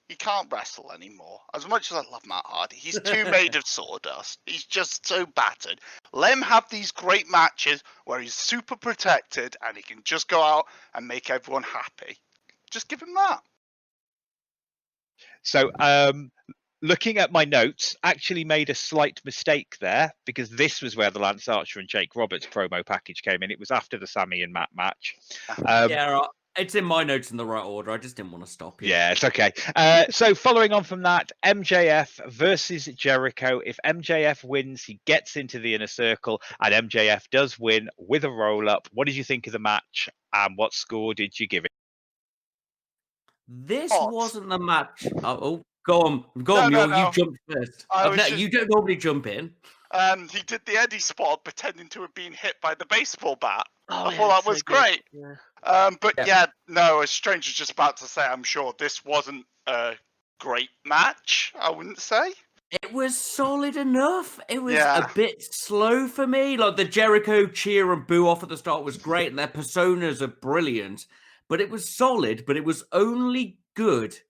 wrestle anymore. As much as I love Matt Hardy, he's too made of sawdust. He's just so battered. Let him have these great matches where he's super protected and he can just go out and make everyone happy. Just give him that. So, looking at my notes, actually made a slight mistake there, because this was where the Lance Archer and Jake Roberts promo package came in. It was after the Sammy and Matt match. Yeah, it's in my notes in the right order. I just didn't want to stop you. Yeah, it's okay. So following on from that, MJF versus Jericho. If MJF wins, he gets into the inner circle, and MJF does win with a roll-up. What did you think of the match, and what score did you give it? This wasn't the match. Go on, Muir. No. You jumped first. You don't normally jump in. He did the Eddie spot pretending to have been hit by the baseball bat. Oh, I thought that was great. Yeah. As Strange was just about to say, I'm sure this wasn't a great match, I wouldn't say. It was solid enough. It was a bit slow for me. Like the Jericho cheer and boo off at the start was great, and their personas are brilliant. But it was solid, but it was only good. It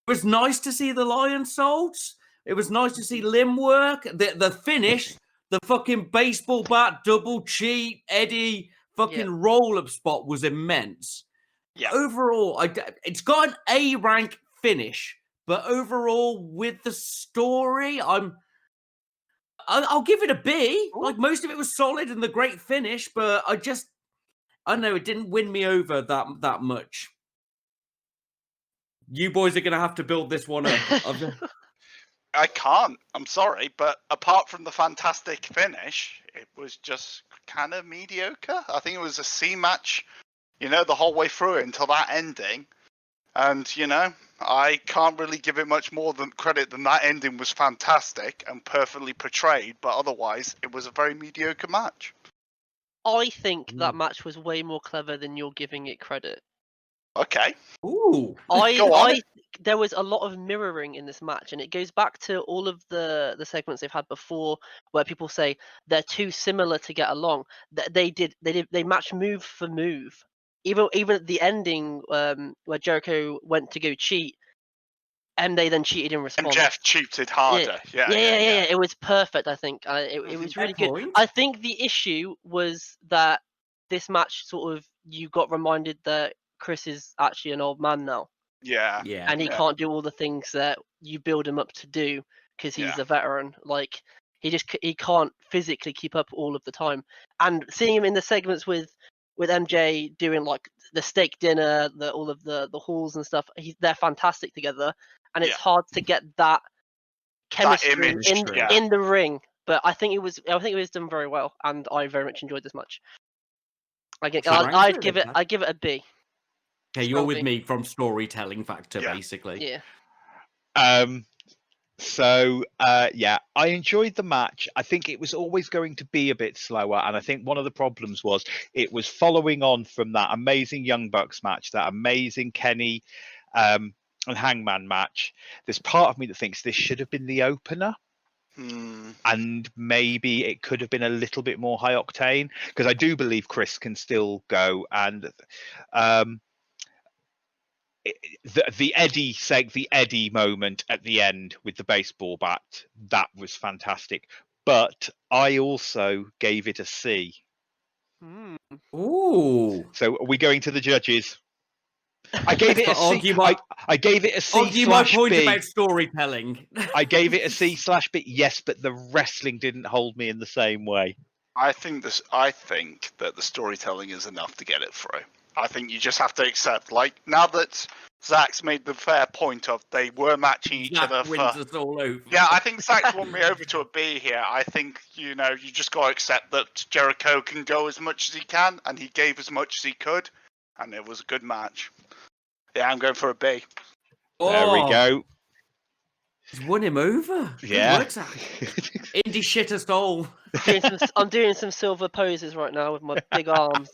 was nice to see the Lion Salts. It was nice to see limb work. The finish, the fucking baseball bat, double cheat, Eddie fucking roll-up spot was immense. Yeah. Overall, it's got an A rank finish, but overall with the story, I'll give it a B. Like most of it was solid and the great finish, but I don't know, it didn't win me over that much. You boys are gonna have to build this one up. I can't. I'm sorry, but apart from the fantastic finish, it was just kind of mediocre. I think it was a C match, the whole way through it until that ending. And, I can't really give it much more credit than that ending was fantastic and perfectly portrayed, but otherwise, it was a very mediocre match. I think that match was way more clever than you're giving it credit. Okay. Ooh. There was a lot of mirroring in this match, and it goes back to all of the segments they've had before, where people say they're too similar to get along. They match move for move. Even at the ending, where Jericho went to go cheat, and they then cheated in response. And Jeff cheated harder. Yeah. It was perfect. I think it was really good. I think the issue was that this match sort of you got reminded that Chris is actually an old man now. Yeah. And he can't do all the things that you build him up to do because he's a veteran. Like he can't physically keep up all of the time. And seeing him in the segments with MJ doing like the steak dinner, all of the halls and stuff, they're fantastic together. And it's hard to get that chemistry in the ring. But I think it was done very well, and I very much enjoyed this match. I'd give it a B. Okay, you're with me from storytelling factor, basically. Yeah. So, I enjoyed the match. I think it was always going to be a bit slower. And I think one of the problems was it was following on from that amazing Young Bucks match, that amazing Kenny and Hangman match. There's part of me that thinks this should have been the opener. And maybe it could have been a little bit more high octane, because I do believe Chris can still go. And the Eddie moment at the end with the baseball bat, that was fantastic. But I also gave it a C. Ooh. So are we going to the judges? I gave it a C. Argue my- I gave it a C Argue my slash point B. about storytelling. I gave it a C/B. Yes, but the wrestling didn't hold me in the same way. I think that the storytelling is enough to get it through. I think you just have to accept, like, now that Zach's made the fair point of they were matching each Zach other for. wins us all over. Yeah, I think Zach's won me over to a B here. I think, you just got to accept that Jericho can go as much as he can, and he gave as much as he could, and it was a good match. Yeah, I'm going for a B. There we go. He's won him over. Yeah. Good work, Zach. Indie shit us all. I'm doing some silver poses right now with my big arms.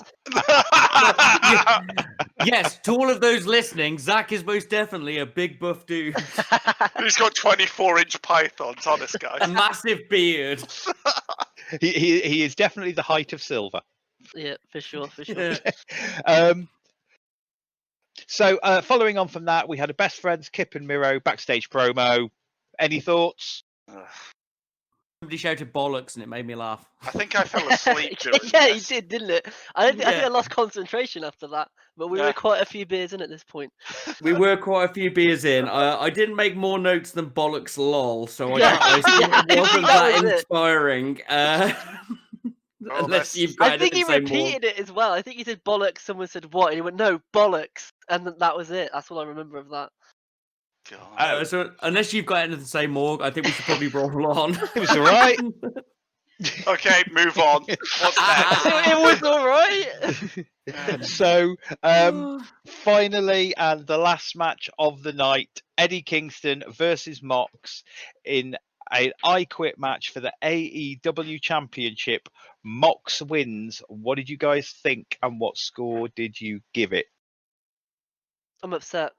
Yes, to all of those listening, Zach is most definitely a big buff dude. He's got 24-inch pythons, honest A guys. massive beard. He is definitely the height of Silver. Yeah, for sure. Yeah. So following on from that, we had a best friends Kip and Miro backstage promo. Any thoughts? Somebody shouted bollocks and it made me laugh. I think I fell asleep during Yeah, this. he did, didn't it? I think Yeah. I lost concentration after that, but we Yeah. were quite a few beers in at this point. We were quite a few beers in. I didn't make more notes than bollocks lol, so Yeah. I assume Yeah, it wasn't that that was it. inspiring. Unless that's- you've got I think he anything to say more. repeated it as well. I think he said bollocks. Someone said what, and he went no bollocks, and that was it. That's all I remember of that. God. So unless you've got anything to say, Morg, I think we should probably roll on. It was all right. Okay, move on. What's next? It was all right. So finally, and the last match of the night, Eddie Kingston versus Mox in an I Quit match for the AEW Championship. Mox wins. What did you guys think, and what score did you give it? I'm upset.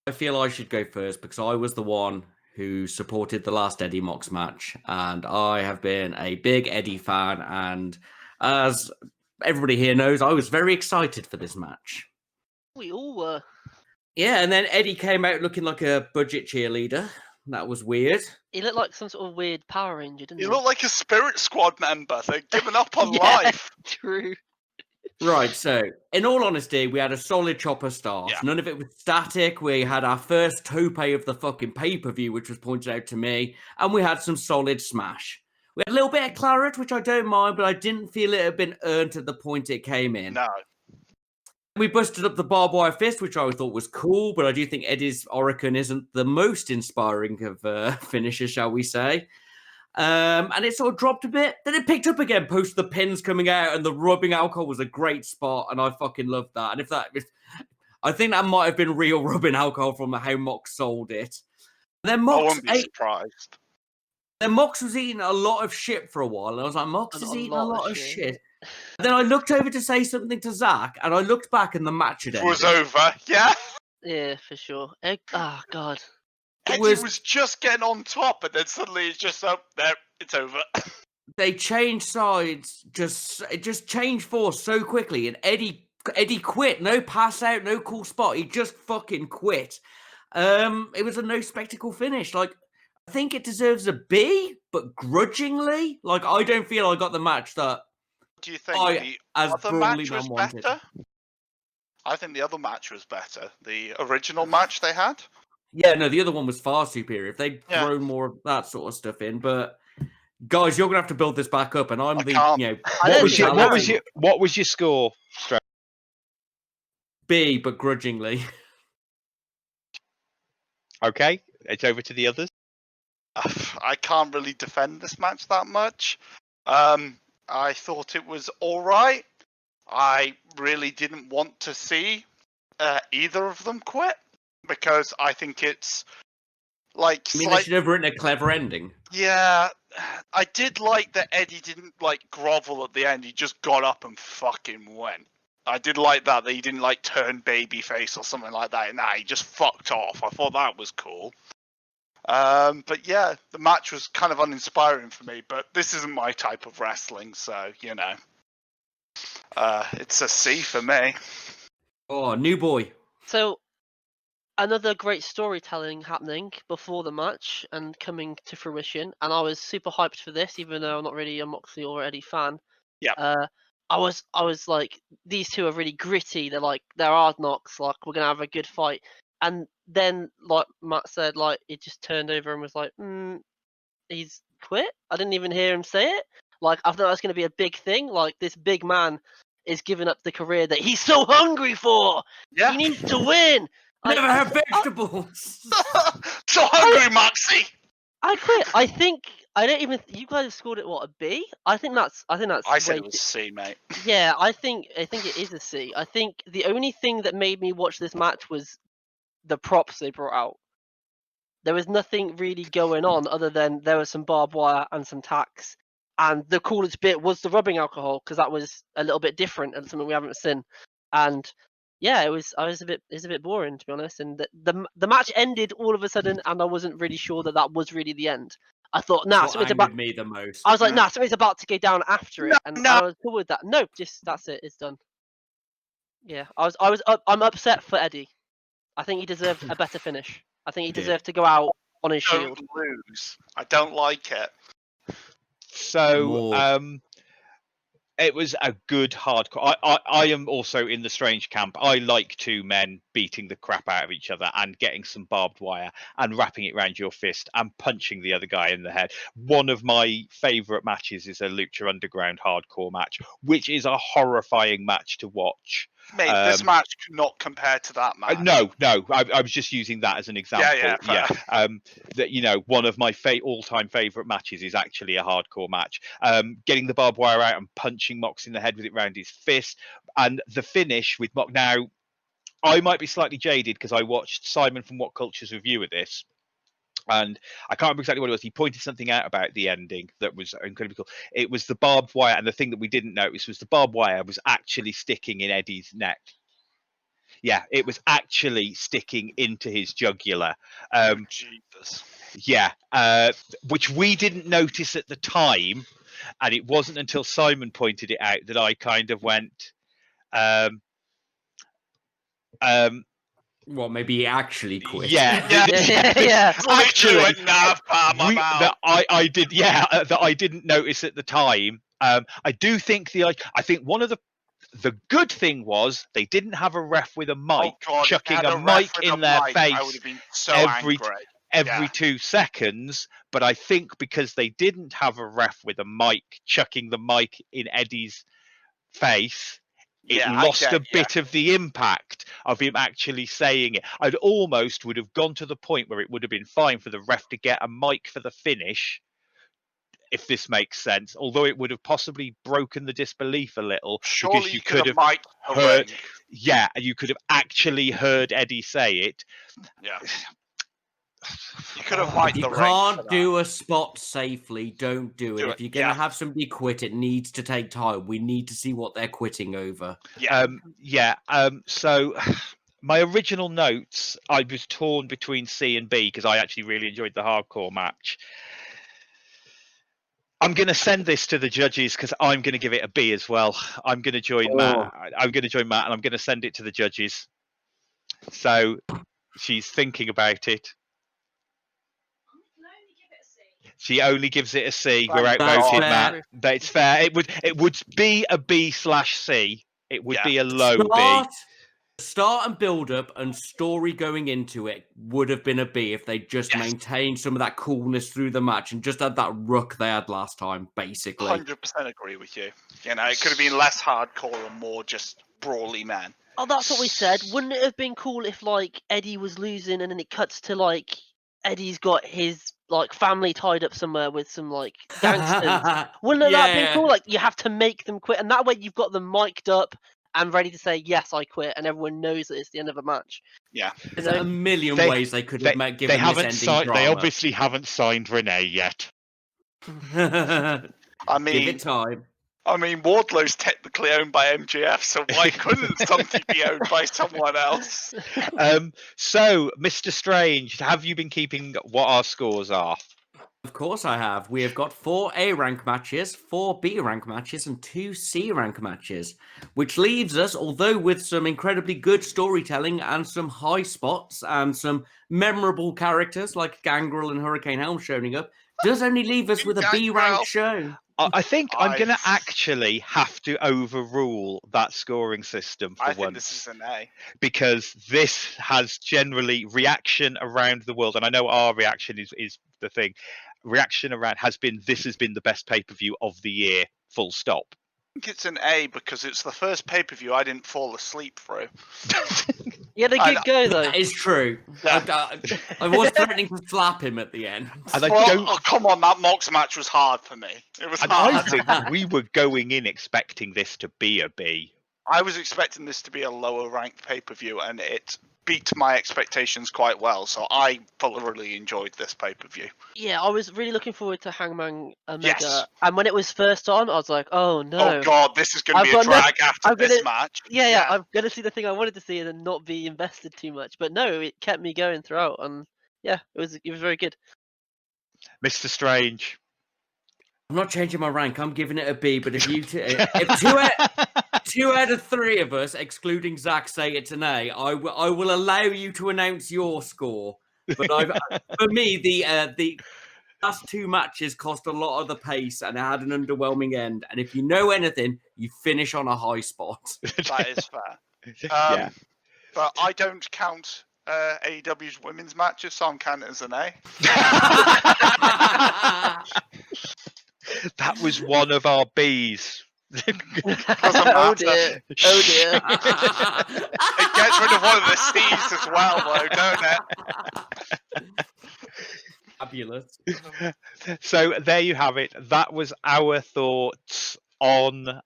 I feel I should go first because I was the one who supported the last Eddie Mox match, and I have been a big Eddie fan, and as everybody here knows, I was very excited for this match. We all were. Yeah, and then Eddie came out looking like a budget cheerleader. That was weird. He looked like some sort of weird Power Ranger, didn't he? You look like a Spirit Squad member. They've given up on Yeah. life. True. Right, so in all honesty, we had a solid chopper start. Yeah. None of it was static. We had our first tope of the fucking pay-per-view, which was pointed out to me, and we had some solid smash. We had a little bit of claret, which I don't mind, but I didn't feel it had been earned at the point it came in. No. We busted up the barbed wire fist, which I thought was cool, but I do think Eddie's Oracle isn't the most inspiring of finishers, shall we say. And it sort of dropped a bit. Then it picked up again post the pins coming out, and the rubbing alcohol was a great spot, and I fucking loved that. And I think that might have been real rubbing alcohol from how Mox sold it. And then I Mox wouldn't be surprised. Then Mox was eating a lot of shit for a while, and I was like, Mox is eating a lot of shit. And then I looked over to say something to Zach, and I looked back, and the match had It was ended. over. Yeah. Yeah, for sure. Oh God. Eddie was- was just getting on top, and then suddenly it's just there. It's over. They changed sides, it just changed force so quickly, and Eddie quit. No pass out, no cool spot. He just fucking quit. It was a no spectacle finish. Like, I think it deserves a B, but grudgingly. Like, I don't feel I got the match that Do you think I, as the other broadly match was man wanted. better? I think the other match was better. The original match they had. Yeah, no, the other one was far superior. If they'd Yeah. thrown more of that sort of stuff in, but guys, you're gonna have to build this back up, and I'm I the can't. What was your score? B, but grudgingly. Okay, it's over to the others. I can't really defend this match that much. I thought it was all right. I really didn't want to see either of them quit because I think it's like I mean, they should have written a clever ending. yeah. I did like that Eddie didn't like grovel at the end. He just got up and fucking went. I did like that he didn't like turn babyface or something like that. Nah, he just fucked off. I thought that was cool. But yeah, the match was kind of uninspiring for me. But this isn't my type of wrestling, so it's a C for me. Oh, new boy. So, another great storytelling happening before the match and coming to fruition, and I was super hyped for this, even though I'm not really a Moxley or Eddie fan. Yeah. I was like, these two are really gritty. They're hard knocks. Like, we're gonna have a good fight. And then, like Matt said, like it just turned over and was like, he's quit. I didn't even hear him say it. Like, I thought that was gonna be a big thing. Like, this big man is giving up the career that he's so hungry for. Yeah. He needs to win. Like, Never have vegetables. So hungry, Moxie. I quit. I don't even. You guys have scored it what, a B? I think that's. I said way it was C, mate. Yeah, I think it is a C. I think the only thing that made me watch this match was the props they brought out. There was nothing really going on other than there was some barbed wire and some tacks. And the coolest bit was the rubbing alcohol, because that was a little bit different and something we haven't seen. And yeah, it was a bit boring, to be honest. And the match ended all of a sudden, and I wasn't really sure that was really the end. I thought, nah, What something's angered about. me the most. I was like, nah, something's about to go down after it, and I was cool with that. No, just that's it. It's done. Yeah, I'm upset for Eddie. I think he deserved a better finish. I think he deserved to go out on his shield. Don't lose. I don't like it. So, Morg. it was a good hardcore. I am also in the strange camp. I like two men beating the crap out of each other and getting some barbed wire and wrapping it around your fist and punching the other guy in the head. One of my favourite matches is a Lucha Underground hardcore match, which is a horrifying match to watch. Mate, this match could not compare to that match. No, I was just using that as an example. Yeah. That one of my all-time favourite matches is actually a hardcore match. Getting the barbed wire out and punching Mox in the head with it round his fist, and the finish with Mox. Now, I might be slightly jaded because I watched Simon from What Culture's review of this. And I can't remember exactly what it was. He pointed something out about the ending that was incredibly cool. It was the barbed wire, and the thing that we didn't notice was the barbed wire was actually sticking in Eddie's neck. Yeah, it was actually sticking into his jugular. Jesus. Yeah, which we didn't notice at the time, and it wasn't until Simon pointed it out that I kind of went, Well, maybe he actually quit. Yeah. Actually, I did. Yeah, that I didn't notice at the time. I do think I think one of the good thing was they didn't have a ref with a mic chucking a mic in their face I would have been so angry. Every 2 seconds. But I think because they didn't have a ref with a mic chucking the mic in Eddie's face, it lost a bit of the impact of him actually saying it. I'd almost would have gone to the point where it would have been fine for the ref to get a mic for the finish, if this makes sense. Although it would have possibly broken the disbelief a little. Surely because you could have heard. Yeah, and you could have actually heard Eddie say it. Yeah. You could have liked the ring. You can't do a spot safely. Don't do it. If you're going to have somebody quit, it needs to take time. We need to see what they're quitting over. So my original notes, I was torn between C and B because I actually really enjoyed the hardcore match. I'm going to send this to the judges because I'm going to give it a B as well. I'm going to join Matt. I'm going to join Matt, and I'm going to send it to the judges. So she's thinking about it. She only gives it a C. We're outvoted, Matt. But it's fair. It would be a B/C. It would be a low B. Start and build up and story going into it would have been a B if they just maintained some of that coolness through the match and just had that ruck they had last time, basically. 100% agree with you. You know, it could have been less hardcore and more just brawly men. Oh, that's what we said. Wouldn't it have been cool if, like, Eddie was losing and then it cuts to, like, Eddie's got his, like, family tied up somewhere with some, like, gangsters? Wouldn't that have been cool? Like, you have to make them quit, and that way you've got them mic'd up and ready to say, yes, I quit, and everyone knows that it's the end of a match. Yeah. There's a million ways they could have given this ending drama. They obviously haven't signed Renee yet. I mean, give it time. I mean, Wardlow's technically owned by MJF, so why couldn't something be owned by someone else? So, Mr. Strange, have you been keeping what our scores are? Of course I have. We have got 4 A rank matches, 4 B rank matches, and 2 C rank matches, which leaves us, although with some incredibly good storytelling and some high spots and some memorable characters like Gangrel and Hurricane Helm showing up, does only leave us with a B rank show. I think I'm going to I- actually have to overrule that scoring system for I think once, this is an A. because this has generally reaction around the world, and I know our reaction is the thing. Reaction around has been, this has been the best pay-per-view of the year, full stop. I think it's an A because it's the first pay-per-view I didn't fall asleep through. Yeah, they I- good go though. That is true. Yeah. I was threatening to slap him at the end. And I Well, don't. oh, come on, that Mox match was hard for me. It was And I hard. think we were going in expecting this to be a B. I was expecting this to be a lower ranked pay-per-view, and it beat my expectations quite well. So I thoroughly enjoyed this pay-per-view. Yeah, I was really looking forward to Hangman Omega, Yes. and when it was first on, I was like, "Oh no!" Oh God, this is going to I've be a got no- drag after I'm this gonna- match. Yeah, I'm gonna see the thing I wanted to see and then not be invested too much. But no, it kept me going throughout, and yeah, it was very good. Mr. Strange. I'm not changing my rank. I'm giving it a B. But if two out of three of us, excluding Zach, say it's an A, I will allow you to announce your score. But for me, the last two matches cost a lot of the pace and it had an underwhelming end. And if you know anything, you finish on a high spot. That is fair. Yeah. But I don't count AEW's women's matches, so I'm counting it as an A. That was one of our B's. Doesn't Oh matter. dear! Oh dear! It gets rid of one of the Steves as well, though, don't it? Fabulous. So there you have it. That was our thoughts on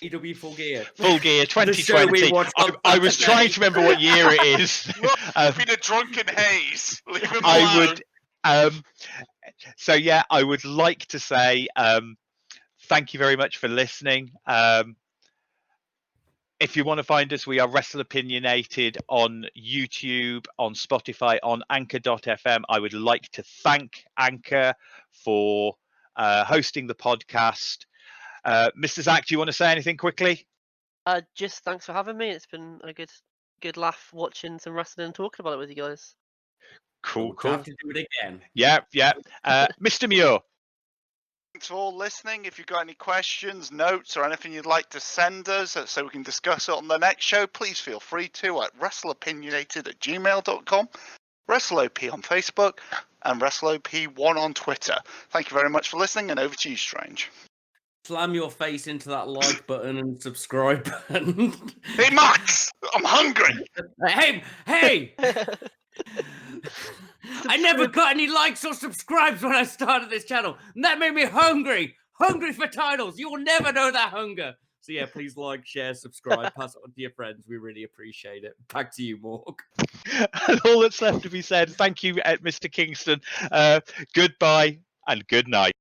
EW Full Gear. Full Gear The show we 2020. watched on I was Saturday. trying to remember what year it is. Look, Um, been a drunken haze. Leave him I alone. would. So yeah, I would like to say thank you very much for listening. If you want to find us, we are Wrestleopinionated on YouTube, on Spotify, on Anchor.fm. I would like to thank Anchor for hosting the podcast. Mr. Zach, do you want to say anything quickly? Just thanks for having me. It's been a good laugh watching some wrestling and talking about it with you guys. Cool, We'll have to do it again. Yeah. Mr. Muir. Thanks for all listening. If you've got any questions, notes, or anything you'd like to send us so we can discuss it on the next show, please feel free to at wrestleopinionated@gmail.com, WrestleOP on Facebook, and WrestleOP1 on Twitter. Thank you very much for listening, and over to you, Strange. Slam your face into that like button and subscribe button. Hey, Max! I'm hungry! Hey! I never got any likes or subscribes when I started this channel, and that made me hungry for titles. You will never know that hunger. So yeah, please like, share, subscribe, pass it on to your friends. We really appreciate it. Back to you, Morg. And all that's left to be said, thank you, Mr. Kingston. Goodbye and good night.